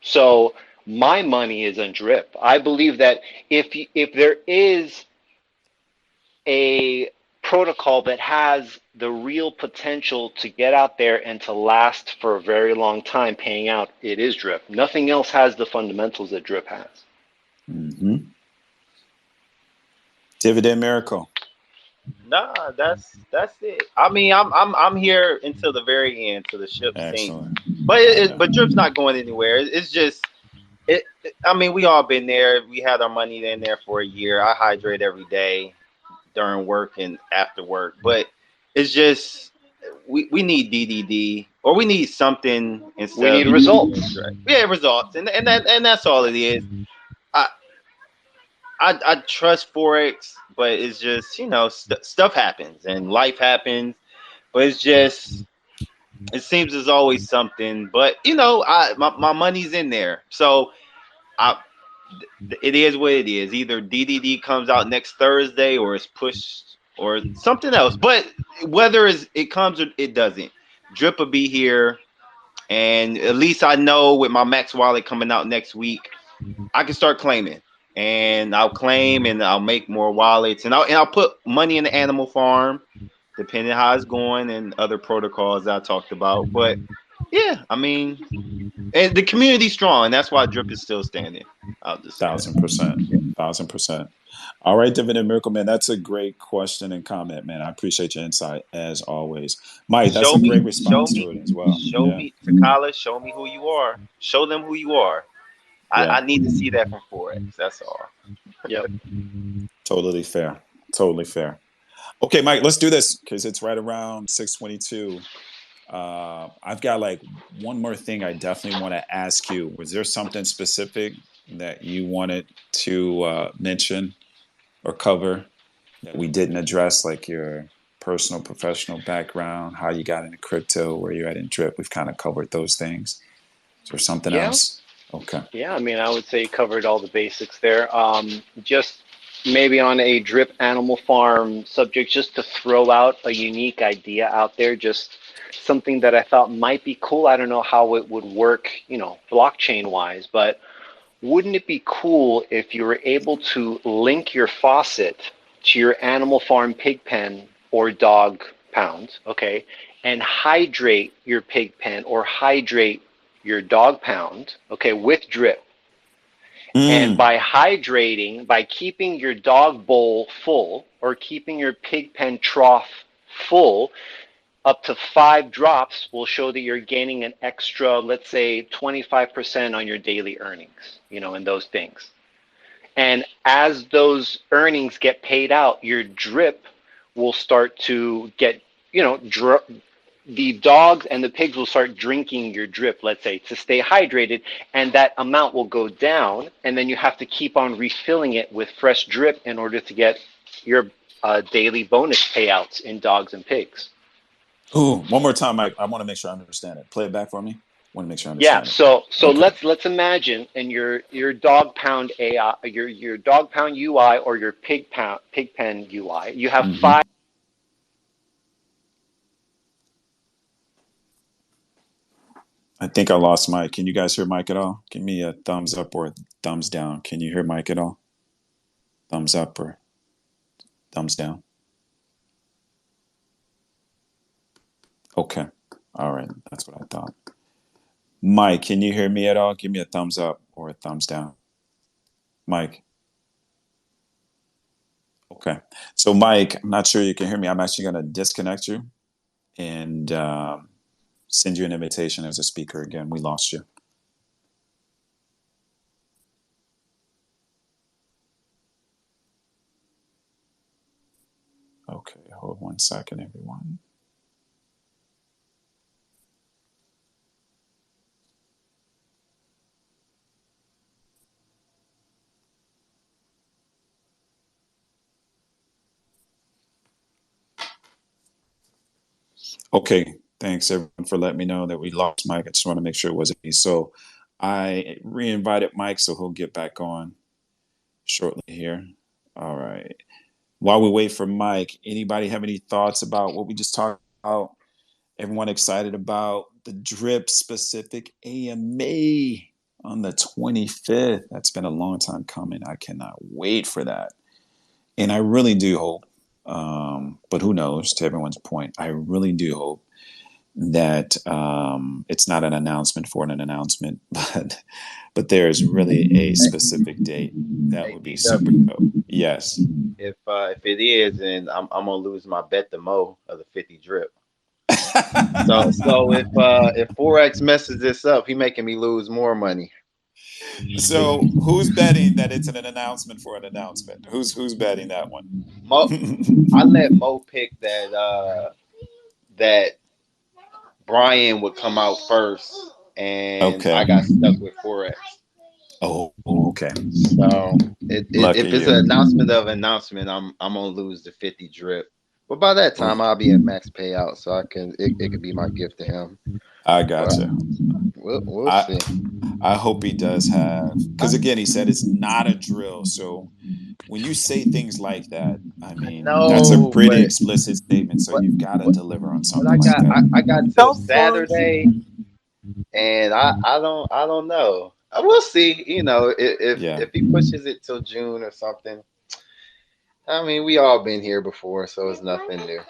So my money is on Drip. I believe that if there is a protocol that has the real potential to get out there and to last for a very long time paying out, it is Drip. Nothing else has the fundamentals that Drip has. Mm-hmm. Dividend Miracle. Nah, that's it. I mean, I'm here until the very end, till the ship sinks. But Drip's not going anywhere. It's just I mean, we all been there. We had our money in there for a year. I hydrate every day during work and after work. But it's just we need DDD, or we need something instead. We need results. Yeah, results, and that's all it is. I trust Forex, but it's just stuff happens and life happens. But it's just it seems there's always something. But my money's in there, so it is what it is. Either DDD comes out next Thursday, or it's pushed, or something else. But whether it comes or it doesn't, Drip will be here, and at least I know with my Max wallet coming out next week, I can start claiming, and I'll claim, and I'll make more wallets, and I'll put money in the animal farm, depending how it's going, and other protocols that I talked about. But yeah, I mean, and the community's strong, and that's why Drip is still standing. I'll just 1,000%. 1,000%. All right, Dividend Miracle, man. That's a great question and comment, man. I appreciate your insight as always. Mike, that's a great response to it as well. Show me, Takala, show me who you are. Show them who you are. I need to see that from Forex. That's all. Yep. Totally fair. Totally fair. Okay, Mike, let's do this because it's right around 6:22. I've got like one more thing I definitely want to ask you. Was there something specific that you wanted to mention or cover that we didn't address, like your personal, professional background, how you got into crypto, where you're at in Drip? We've kind of covered those things. Is there something else? Okay. Yeah, I mean, I would say you covered all the basics there. Just maybe on a Drip animal farm subject, just to throw out a unique idea out there, just something that I thought might be cool. I don't know how it would work, blockchain wise, but wouldn't it be cool if you were able to link your faucet to your animal farm pig pen or dog pound, okay, and hydrate your pig pen or hydrate your dog pound, okay, with Drip. And by hydrating, by keeping your dog bowl full or keeping your pig pen trough full, up to 5 drops will show that you're gaining an extra, let's say 25% on your daily earnings, and those things. And as those earnings get paid out, your Drip will start to get, the dogs and the pigs will start drinking your Drip, let's say, to stay hydrated, and that amount will go down, and then you have to keep on refilling it with fresh Drip in order to get your daily bonus payouts in dogs and pigs. Ooh, one more time, Mike. I want to make sure I understand it. Play it back for me. I want to make sure I Yeah, understand it. so let's imagine in your dog pound AI, your dog pound UI or your pig pen UI, you have 5. I think I lost Mike. Can you guys hear Mike at all? Give me a thumbs up or a thumbs down. Can you hear Mike at all? Thumbs up or thumbs down? Okay. All right, that's what I thought. Mike, can you hear me at all? Give me a thumbs up or a thumbs down. Mike. Okay. So, Mike, I'm not sure you can hear me. I'm actually going to disconnect you and send you an invitation as a speaker again. We lost you. Okay, hold 1 second, everyone. Okay, thanks everyone for letting me know that we lost Mike. I just want to make sure it wasn't me. So I re-invited Mike, so he'll get back on shortly here. All right. While we wait for Mike, anybody have any thoughts about what we just talked about? Everyone excited about the drip specific AMA on the 25th. That's been a long time coming. I cannot wait for that. And I really do hope, but who knows, to everyone's point, I really do hope that it's not an announcement for an announcement, but there's really a specific date that Hey, would be super DW. dope. Yes. If it is, then I'm gonna lose my bet to Mo of the 50 drip. So if Forex messes this up, he making me lose more money. So who's betting that it's an announcement for an announcement? Who's betting that one? Mo, I let Mo pick that Brian would come out first, and I Okay. got stuck with Forex. Oh, okay. So Lucky if it's an you. announcement of announcement, I'm gonna lose the 50 drip. But by that time, Oh, I'll be at max payout, so it could be my gift to him. I But gotcha. we'll I see. I hope he does have, because again, he said it's not a drill. So when you say things like that, I mean, that's a No, pretty explicit statement. So but you've got to but deliver on but something like that. I got till Felt front. Saturday, and I don't know. I will see. You know, Yeah. if he pushes it till June or something. I mean, we all been here before, so it's nothing new.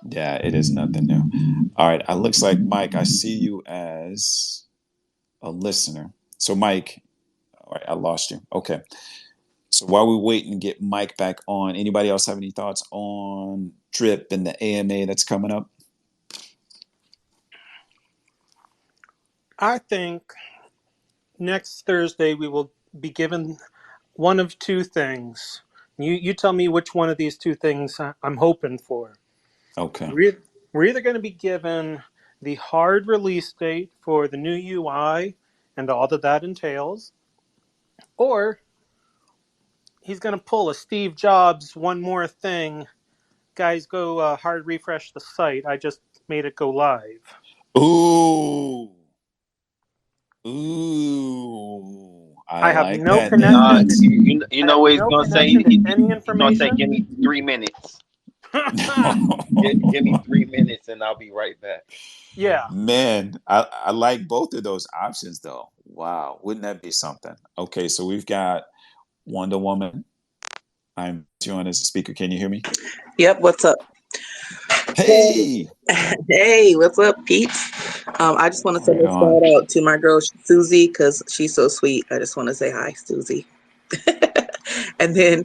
Yeah, it is nothing new. All right. It looks like Mike, I see you as a listener. So Mike, all right, I lost you. Okay. So while we wait and get Mike back on, anybody else have any thoughts on Drip and the AMA that's coming up? I think next Thursday we will be given one of two things. You tell me which one of these two things I'm hoping for. Okay. We're either going to be given the hard release date for the new UI and all that that entails, or he's going to pull a Steve Jobs one more thing. Guys, go hard refresh the site. I just made it go live. Ooh. Ooh. I I have like no that. That Nah, connection to. that's you I know have what he's no gonna say? connection to any He's gonna say, information. "Give me 3 minutes. Give me no. 3 minutes, and I'll be right back." Yeah, Man, I like both of those options though. Wow. Wouldn't that be something? Okay, so we've got Wonder Woman. I'm you on as a speaker. Can you hear me? Yep, what's up? Hey. Hey, what's up, peeps? I just want to send Right a on. shout out to my girl Susie because she's so sweet. I just want to say hi, Susie. And then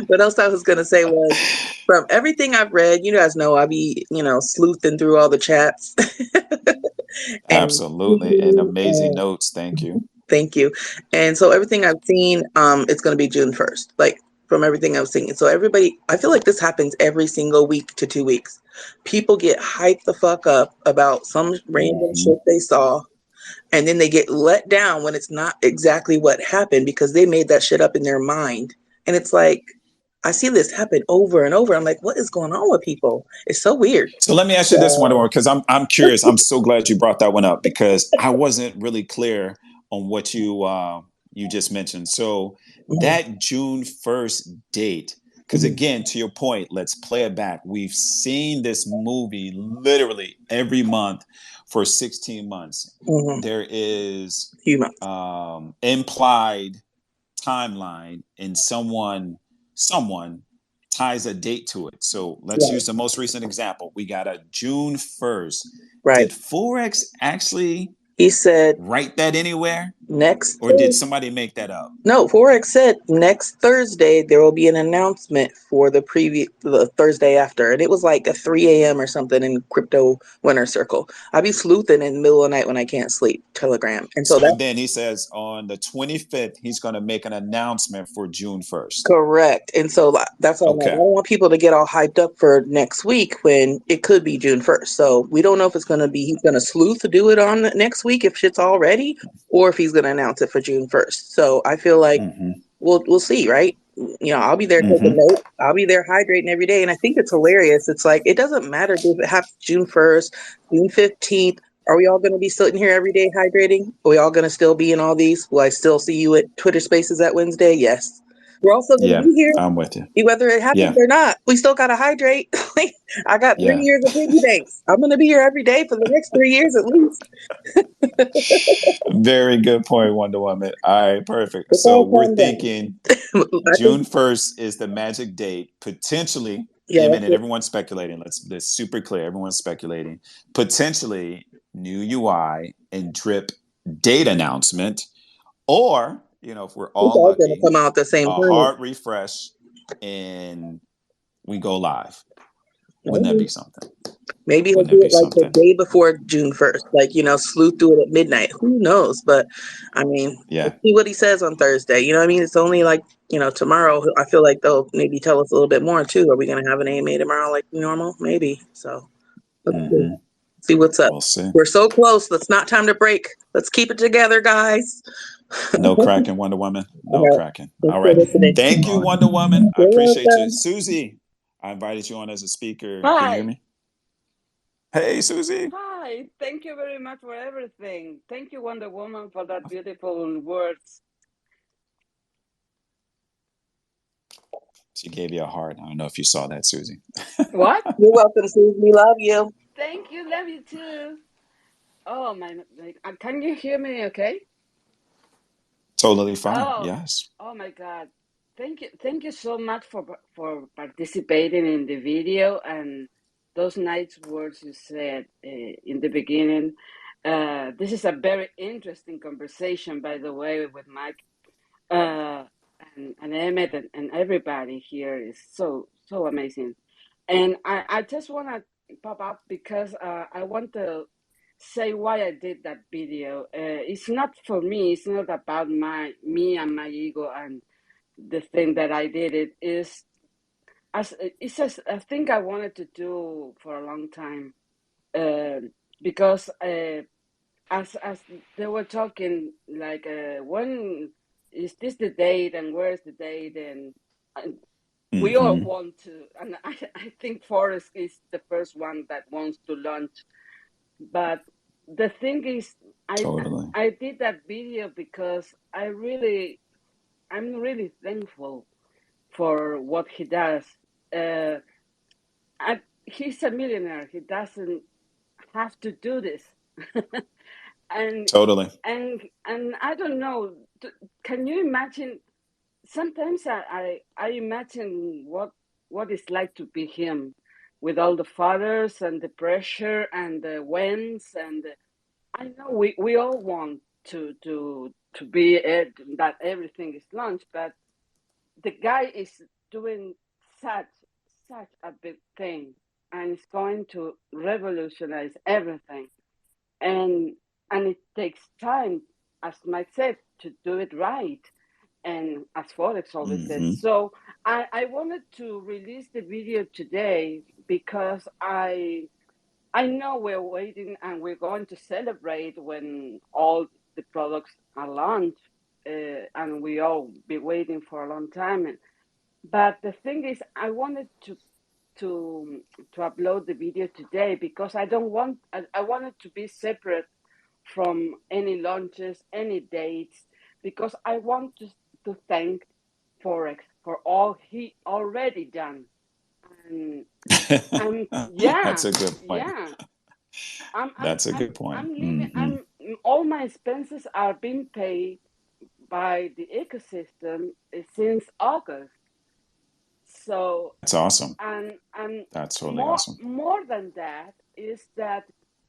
what else I was going to say was from everything I've read, you guys know I be, sleuthing through all the chats. And Absolutely. And amazing notes. Thank you. thank you. And so everything I've seen, it's going to be June 1st, like from everything I've seen. So everybody, I feel like this happens every single week to 2 weeks. People get hyped the fuck up about some random Hmm. shit they saw, and then they get let down when it's not exactly what happened because they made that shit up in their mind. And it's like, I see this happen over and over. I'm like, what is going on with people? It's so weird. So let me ask you this one more because I'm curious. I'm so glad you brought that one up because I wasn't really clear on what you just mentioned. So Mhm. that June 1st date, because Mhm. again, to your point, let's play it back. We've seen this movie literally every month for 16 months. Mhm. There is Few months. implied timeline in someone ties a date to it. So let's Right. use the most recent example. We got a June 1st. Right. Did Forex actually He said write that anywhere? next Or did Thursday. somebody make that up? No, Forex said next Thursday there will be an announcement for the Thursday after, and it was like a 3 a.m. or something in Crypto Winter Circle. I be sleuthing in the middle of the night when I can't sleep. Telegram, and so So that's then he says on the 25th, he's going to make an announcement for June 1st. correct. And so that's why I'm like, I Okay. don't want people to get all hyped up for next week when it could be June 1st. So we don't know if it's going to be he's going to sleuth to do it on next week if shit's all ready, or if he's going to announce it for June 1st. So I feel like Mm-hmm. we'll see, right? I'll be there taking Mm-hmm. notes. I'll be there hydrating every day. And I think it's hilarious. It's like, it doesn't matter if it happens June 1st, June 15th. Are we all going to be sitting here every day hydrating? Are we all going to still be in all these? Will I still see you at Twitter Spaces that Wednesday? Yes. We're also going to Yeah, be here, I'm with you. whether it happens Yeah. or not. We still got to hydrate. I got 3 Yeah. years of piggy banks. I'm going to be here every day for the next 3 years at least. Very good point, Wonder Woman. All right, perfect. It's So all we're calm down. thinking I think, June 1st is the magic date, potentially. yeah, I that's mean, and it. everyone's speculating. Let's super clear. Everyone's speculating. Potentially new UI and drip date announcement, or if we're It's all all going to lucky, come out at the same a time. hard refresh and we go live. Wouldn't that be something? Maybe he'll Wouldn't that do be it like the something? day before June 1st, like, sleuth through it at midnight. Who knows? But I mean, Yeah. let's see what he says on Thursday. You know what I mean? It's only like, tomorrow. I feel like they'll maybe tell us a little bit more too. Are we going to have an AMA tomorrow like normal? Maybe. So let's Mm-hmm. see what's up. We'll see. We're so close. It's not time to break. Let's keep it together, guys. No cracking, Wonder Woman. All No right. cracking. Thanks All for right. listening. Thank you, Wonder Woman. I You're appreciate you. welcome. Susie, I invited you on as a speaker. Can you hear Hi. me? Hey, Susie. Hi. Thank you very much for everything. Thank you, Wonder Woman, for that beautiful words. She gave you a heart. I don't know if you saw that, Susie. What? You're welcome, Susie. We love you. Thank you. Love you too. Oh, can you hear me okay? Totally fine. Oh, Yes. oh my God. Thank you. Thank you so much for participating in the video and those nice words you said in the beginning. This is a very interesting conversation, by the way, with Mike. uh, and Emmett and everybody here is so amazing. And I just want to pop up because I want to say why I did that video. It's not for me. It's not about me and my ego and the thing that I did. It is as it's just a thing I wanted to do for a long time. Because as they were talking, like when is this the date and where's the date, and we all Mm-hmm. want to, and I think Forrest is the first one that wants to launch. But the thing is, I Totally. I did that video because I'm really thankful for what he does. uh he's a millionaire. He doesn't have to do this. and Totally. and I don't know. Can you imagine? Sometimes I imagine what it's like to be him, with all the fathers and the pressure and the wins I know we all want to be it, that everything is launched, but the guy is doing such such a big thing, and it's going to revolutionize everything, and it takes time, as Mike said, to do it right, and as Forex always says. Mm-hmm. So I wanted to release the video today because I know we're waiting and we're going to celebrate when all the products are launched, and we all be waiting for a long time. But the thing is, I wanted to upload the video today because I wanted to be separate from any launches, any dates, because I want to thank Forex for all he already done. And That's yeah, a good point. yeah. That's a good point. I'm leaving. Mm-hmm. All my expenses are being paid by the ecosystem since August. So, That's awesome. and That's totally awesome. more than that is that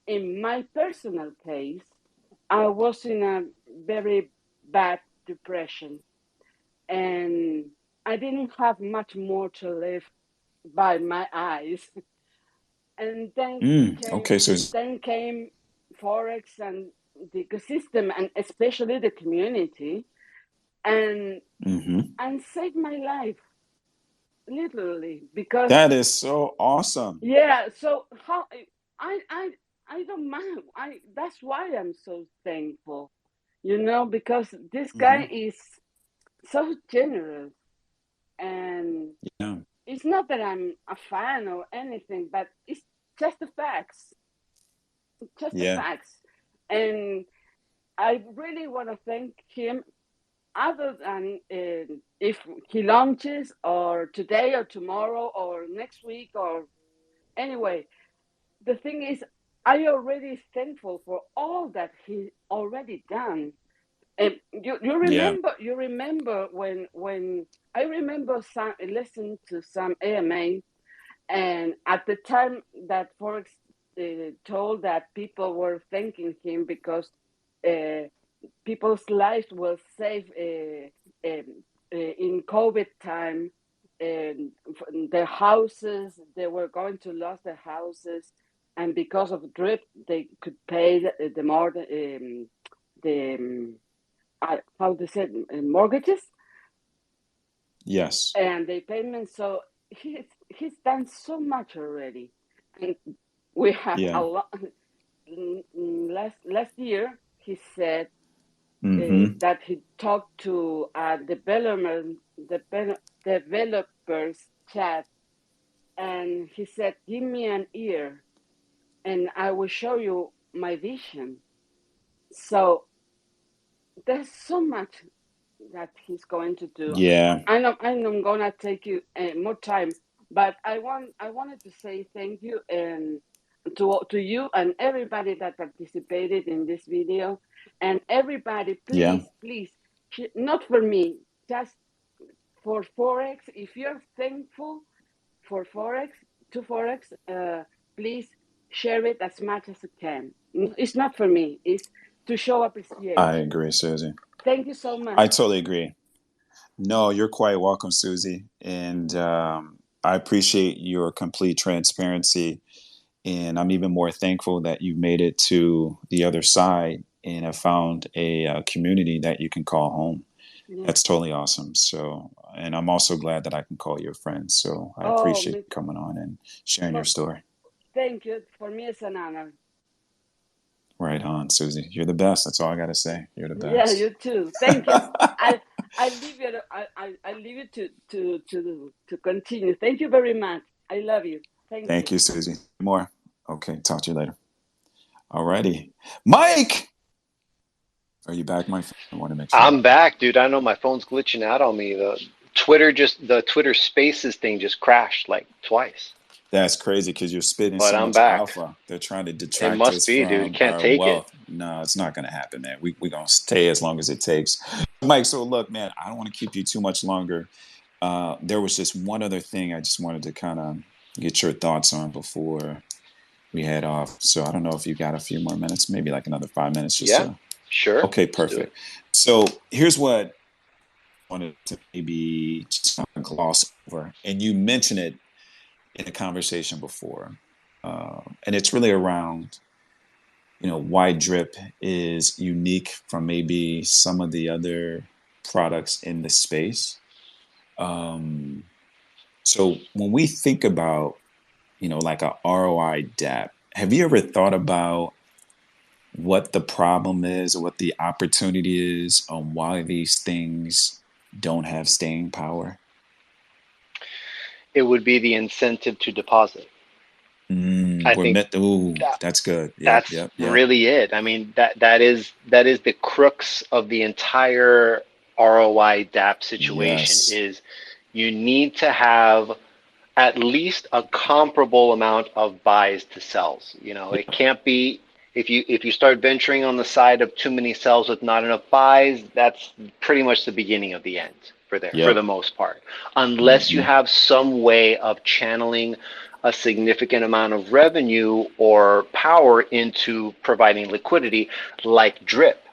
in my personal case, I was in a very bad depression, and I didn't have much more to live by my eyes. And Okay, so then came Forex and the ecosystem, and especially the community, and saved my life literally, because that is so awesome. yeah. So how I I I don't mind. That's why I'm so thankful, because this guy is so generous, and Yeah, it's not that I'm a fan or anything, but it's just the facts. Just the yeah, facts. And I really want to thank him, other than if he launches or today or tomorrow or next week or anyway. The thing is, I already thankful for all that he already done. And yeah, you remember when I remember some listen to some AMA, and at the time that Forex told that people were thanking him because uh, people's lives were saved in COVID time, and their houses, they were going to lose their houses, and because of drip, they could pay the more the how they said mortgages yes, and the payments. So he's done so much already, and we have a yeah, lot. Last year, he said that he talked to developers chat, and he said, "Give me an ear, and I will show you my vision." So there's so much that he's going to do. yeah, I'm gonna take you more time, but I wanted to say thank you and to you and everybody that participated in this video, and everybody, yeah. please, not for me, just for Forex. If you're thankful for Forex to Forex, please share it as much as you can. It's not for me. It's to show I appreciation. agree, Susie. Thank you so much. I totally agree. No, you're quite welcome, Susie. And I appreciate your complete transparency. And I'm even more thankful that you've made it to the other side and have found a community that you can call home. Yeah. That's totally awesome. So, and I'm also glad that I can call you a friend. So I Oh, appreciate you coming on and sharing your story. thank you. For me, it's an honor. Right on, Susie. You're the best. That's all I got to say. You're the Yeah, best. you too. Thank you. I leave you. I leave you to continue. Thank you very much. I love you. Thank you. Thank you, Susie. More. Okay. Talk to you later. All righty. Mike, are you back, my friend? I want to make sure. I'm back, dude. I know my phone's glitching out on me. The Twitter Spaces thing just crashed like twice. That's crazy because you're spitting But so I'm much back. alpha. They're trying to It detract must us be, dude. from Can't our take it. wealth. No, it's not going to happen, man. We're going to stay as long as it takes. Mike, so look, man, I don't want to keep you too much longer. There was just one other thing I just wanted to kind of get your thoughts on before we head off. So I don't know if you got a few more minutes, maybe like another 5 minutes just Yeah, to. sure. Okay, Let's do it. perfect. So here's what I wanted to maybe just kind of gloss over. And you mentioned it in a conversation before. And it's really around, why drip is unique from maybe some of the other products in the space. Um, so when we think about, like a ROI DApp, have you ever thought about what the problem is or what the opportunity is on why these things don't have staying power? It would be the incentive to deposit. I think Ooh, that that's good. Yep, that's yep, yep. really it. I mean, that is the crux of the entire ROI DApp situation Yes, is you need to have at least a comparable amount of buys to sells. It can't be if you start venturing on the side of too many sells with not enough buys, that's pretty much the beginning of the end. for Yep. the most part, unless you have some way of channeling a significant amount of revenue or power into providing liquidity, like drip.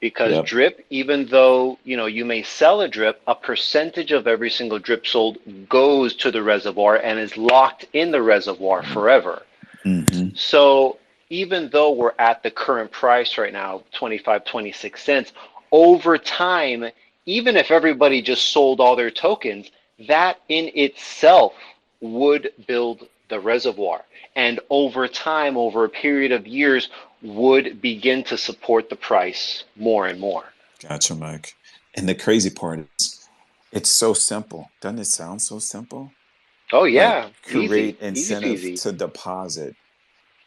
Because Yep. drip, even though you may sell a drip, a percentage of every single drip sold goes to the reservoir and is locked in the reservoir forever. Mm-hmm. So even though we're at the current price right now, 25, 26 cents, over time, even if everybody just sold all their tokens, that in itself would build the reservoir. And over time, over a period of years, would begin to support the price more and more. Gotcha, Mike. And the crazy part is, it's so simple. Doesn't it sound so simple? Oh Like yeah, create easy, easy incentive peasy. to deposit.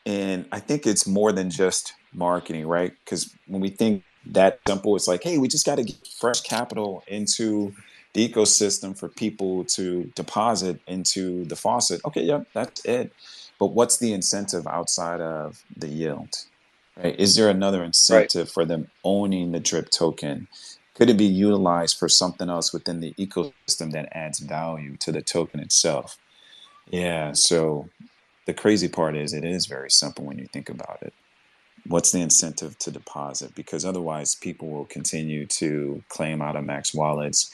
And I think it's more than just marketing, right? Because when we think that simple, it's like, hey, we just got to get fresh capital into the ecosystem for people to deposit into the faucet. Okay, yep, that's it. But what's the incentive outside of the yield? Right? Is there another Right. incentive for them owning the drip token? Could it be utilized for something else within the ecosystem that adds value to the token itself? Yeah, so the crazy part is it is very simple when you think about it. What's the incentive to deposit? Because otherwise, people will continue to claim out of max wallets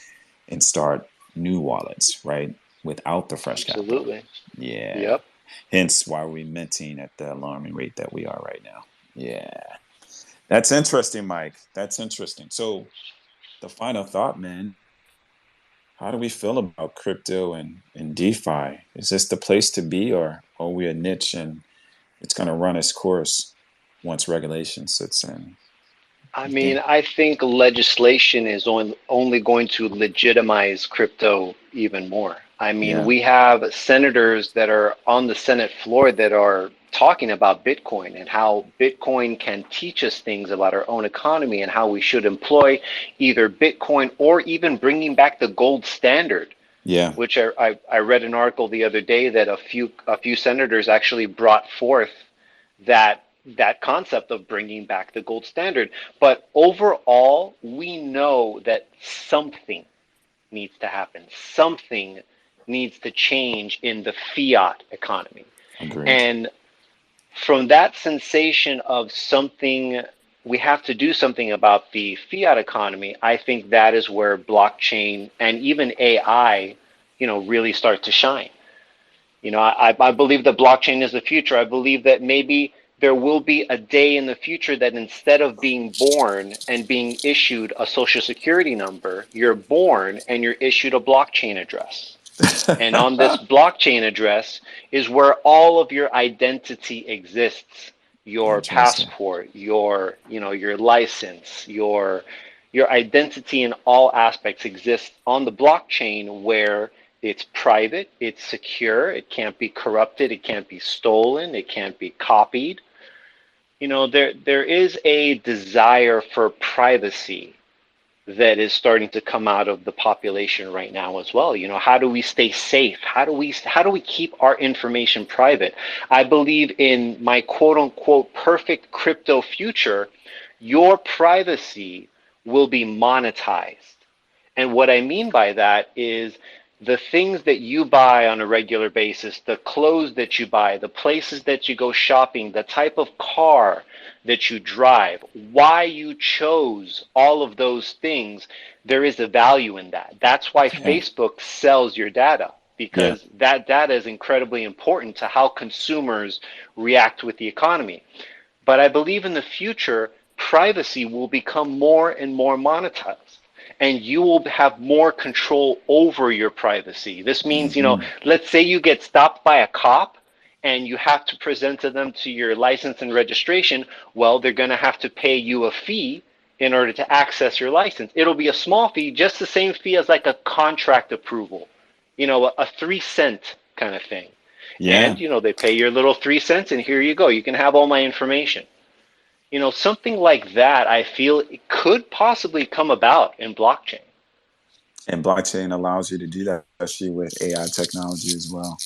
and start new wallets, right? Without the fresh capital. Absolutely. Yeah. Yep. Hence why we're minting at the alarming rate that we are right now. Yeah. That's interesting, Mike. That's interesting. So, the final thought, man, how do we feel about crypto and DeFi? Is this the place to be, or are we a niche and it's going to run its course once regulation sits in? I You mean, think? I think legislation is only going to legitimize crypto even more. I mean, Yeah. we have senators that are on the Senate floor that are talking about Bitcoin and how Bitcoin can teach us things about our own economy and how we should employ either Bitcoin or even bringing back the gold standard, Yeah. which I read an article the other day that a few senators actually brought forth that concept of bringing back the gold standard. But overall, we know that something needs to happen. Something needs to change in the fiat economy. Agreed. And from that sensation of something, we have to do something about the fiat economy, I think that is where blockchain and even AI, really start to shine. I believe that blockchain is the future. I believe that maybe there will be a day in the future that instead of being born and being issued a social security number, you're born and you're issued a blockchain address. And on this blockchain address is where all of your identity exists. Your Interesting. passport, your license, your identity in all aspects exists on the blockchain where it's private, it's secure, it can't be corrupted, it can't be stolen, it can't be copied. There is a desire for privacy that is starting to come out of the population right now as well. How do we stay safe? How do we keep our information private? I believe in my quote unquote perfect crypto future, your privacy will be monetized. And what I mean by that is the things that you buy on a regular basis, the clothes that you buy, the places that you go shopping, the type of car that you drive, why you chose all of those things, there is a value in that. That's why Yeah. Facebook sells your data, Yeah. because that data is incredibly important to how consumers react with the economy. But I believe in the future, privacy will become more and more monetized. And you will have more control over your privacy. This means, Mm-hmm. let's say you get stopped by a cop and you have to present to them to your license and registration. Well, they're going to have to pay you a fee in order to access your license. It'll be a small fee, just the same fee as like a contract approval, a 3 cent kind of thing. And, Yeah. they pay your little 3 cents and here you go. You can have all my information. Something like that, I feel it could possibly come about in blockchain. And blockchain allows you to do that, especially with AI technology as well.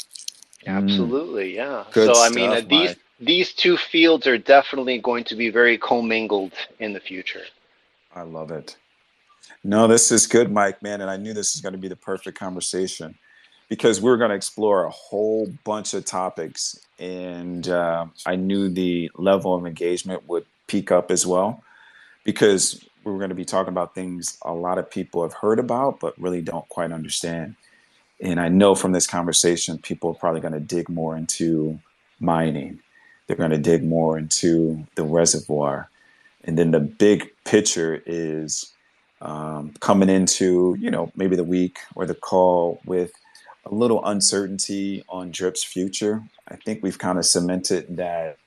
Mm. Absolutely, yeah. Good So I mean, stuff, these Mike. these two fields are definitely going to be very commingled in the future. I love it. No, this is good, Mike, man. And I knew this was going to be the perfect conversation because we were going to explore a whole bunch of topics. And I knew the level of engagement would peak up as well because we were going to be talking about things a lot of people have heard about, but really don't quite understand. And I know from this conversation, people are probably going to dig more into mining. They're going to dig more into the reservoir. And then the big picture is coming into, maybe the week or the call with a little uncertainty on Drip's future. I think we've kind of cemented that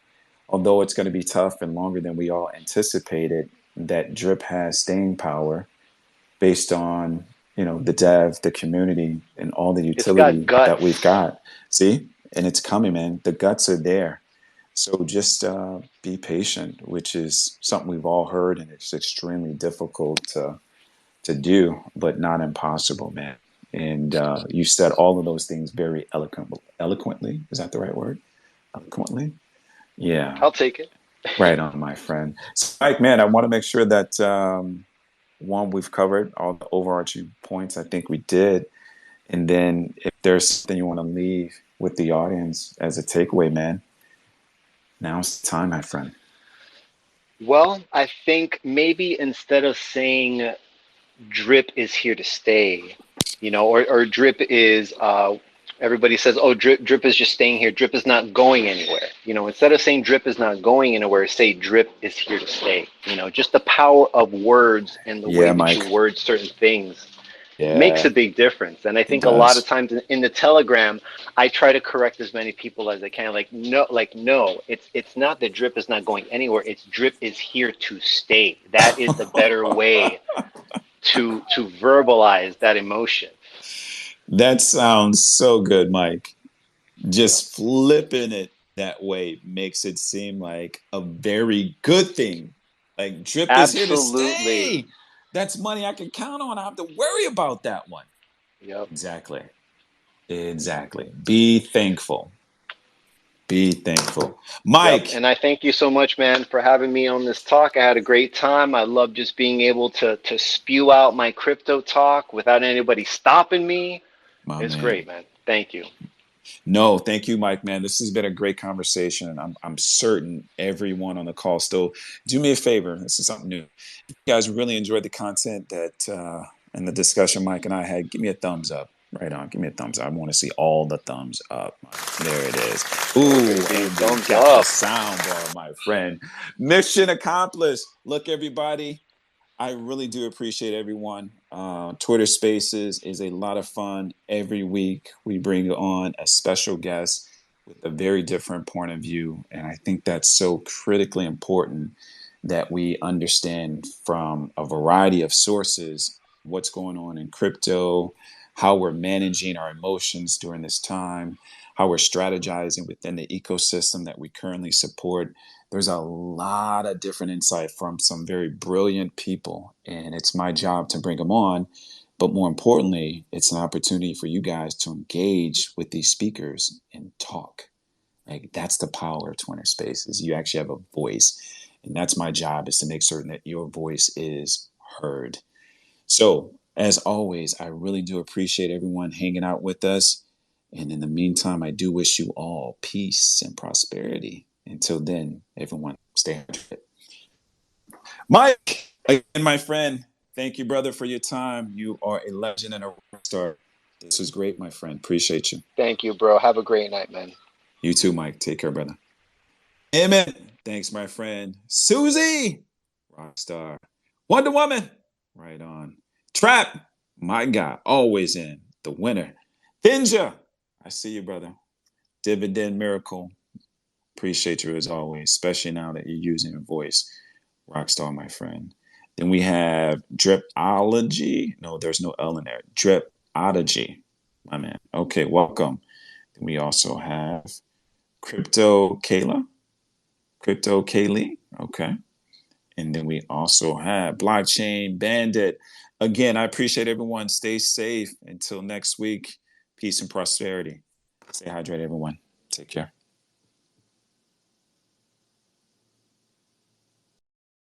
although it's going to be tough and longer than we all anticipated, that Drip has staying power based on the dev, the community, and all the It's got utility that we've guts. got. See, and it's coming, man. The guts are there. So just be patient, which is something we've all heard, and it's extremely difficult to do, but not impossible, man. And you said all of those things very eloquently. Is that the right word? Eloquently? Yeah, I'll take it. right on, my friend. So, Mike, man, I want to make sure that one, we've covered all the overarching points. I think we did. And then if there's something you want to leave with the audience as a takeaway, man, now's the time, my friend. Well, I think maybe instead of saying drip is here to stay, or drip is everybody says, oh, drip is just staying here. Drip is not going anywhere. Instead of saying drip is not going anywhere, say drip is here to stay. Just the power of words and the way Yeah, that you Mike. word certain things makes Yeah, a big difference. And I it think a lot of does. times in the Telegram, I try to correct as many people as I can. No, it's not that drip is not going anywhere. It's drip is here to stay. That is the better way to verbalize that emotion. That sounds so good, Mike. Yep. Just flipping it that way makes it seem like a very good thing. Like drip is here to Absolutely. stay. That's money I can count on. I have to worry about that one. Yep. Exactly. Exactly. Be thankful. Be thankful. Yep. Mike, And I thank you so much, man, for having me on this talk. I had a great time. I love just being able to spew out my crypto talk without anybody stopping me. my It's great, man. man. Thank you. No, thank you, Mike, man. This has been a great conversation. And I'm certain everyone on the call still do me a favor. This is something new. If you guys really enjoyed the content that and the discussion Mike and I had, give me a thumbs up. Right on. Give me a thumbs up. I want to see all the thumbs up. There it is. Oh, Ooh, baby. and we Thumbs got the up. sound bar, my friend. Mission accomplished. Look, everybody. I really do appreciate everyone. Twitter Spaces is a lot of fun. Every week we bring on a special guest with a very different point of view. And I think that's so critically important that we understand from a variety of sources what's going on in crypto, how we're managing our emotions during this time, how we're strategizing within the ecosystem that we currently support. There's a lot of different insight from some very brilliant people, and it's my job to bring them on. But more importantly, it's an opportunity for you guys to engage with these speakers and talk. Like that's the power of Twitter Spaces. You actually have a voice, and that's my job is to make certain that your voice is heard. So, as always, I really do appreciate everyone hanging out with us. And in the meantime, I do wish you all peace and prosperity. Until then, everyone, stay hydrated. Mike, again, my friend, thank you, brother, for your time. You are a legend and a rock star. This was great, my friend. Appreciate you. Thank you, bro. Have a great night, man. You too, Mike. Take care, brother. Amen. Thanks, my friend. Susie, rock star. Wonder Woman, right on. Trap, my guy, always in. The winner. Ninja, I see you, brother. Dividend Miracle, appreciate you as always, especially now that you're using your voice. Rockstar, my friend. Then we have Dripology. No, there's no L in there. Dripology, my man. Okay, welcome. Then we also have Crypto Kayla. Crypto Kaylee. Okay. And then we also have Blockchain Bandit. Again, I appreciate everyone. Stay safe. Until next week, peace and prosperity. Stay hydrated, everyone. Take care.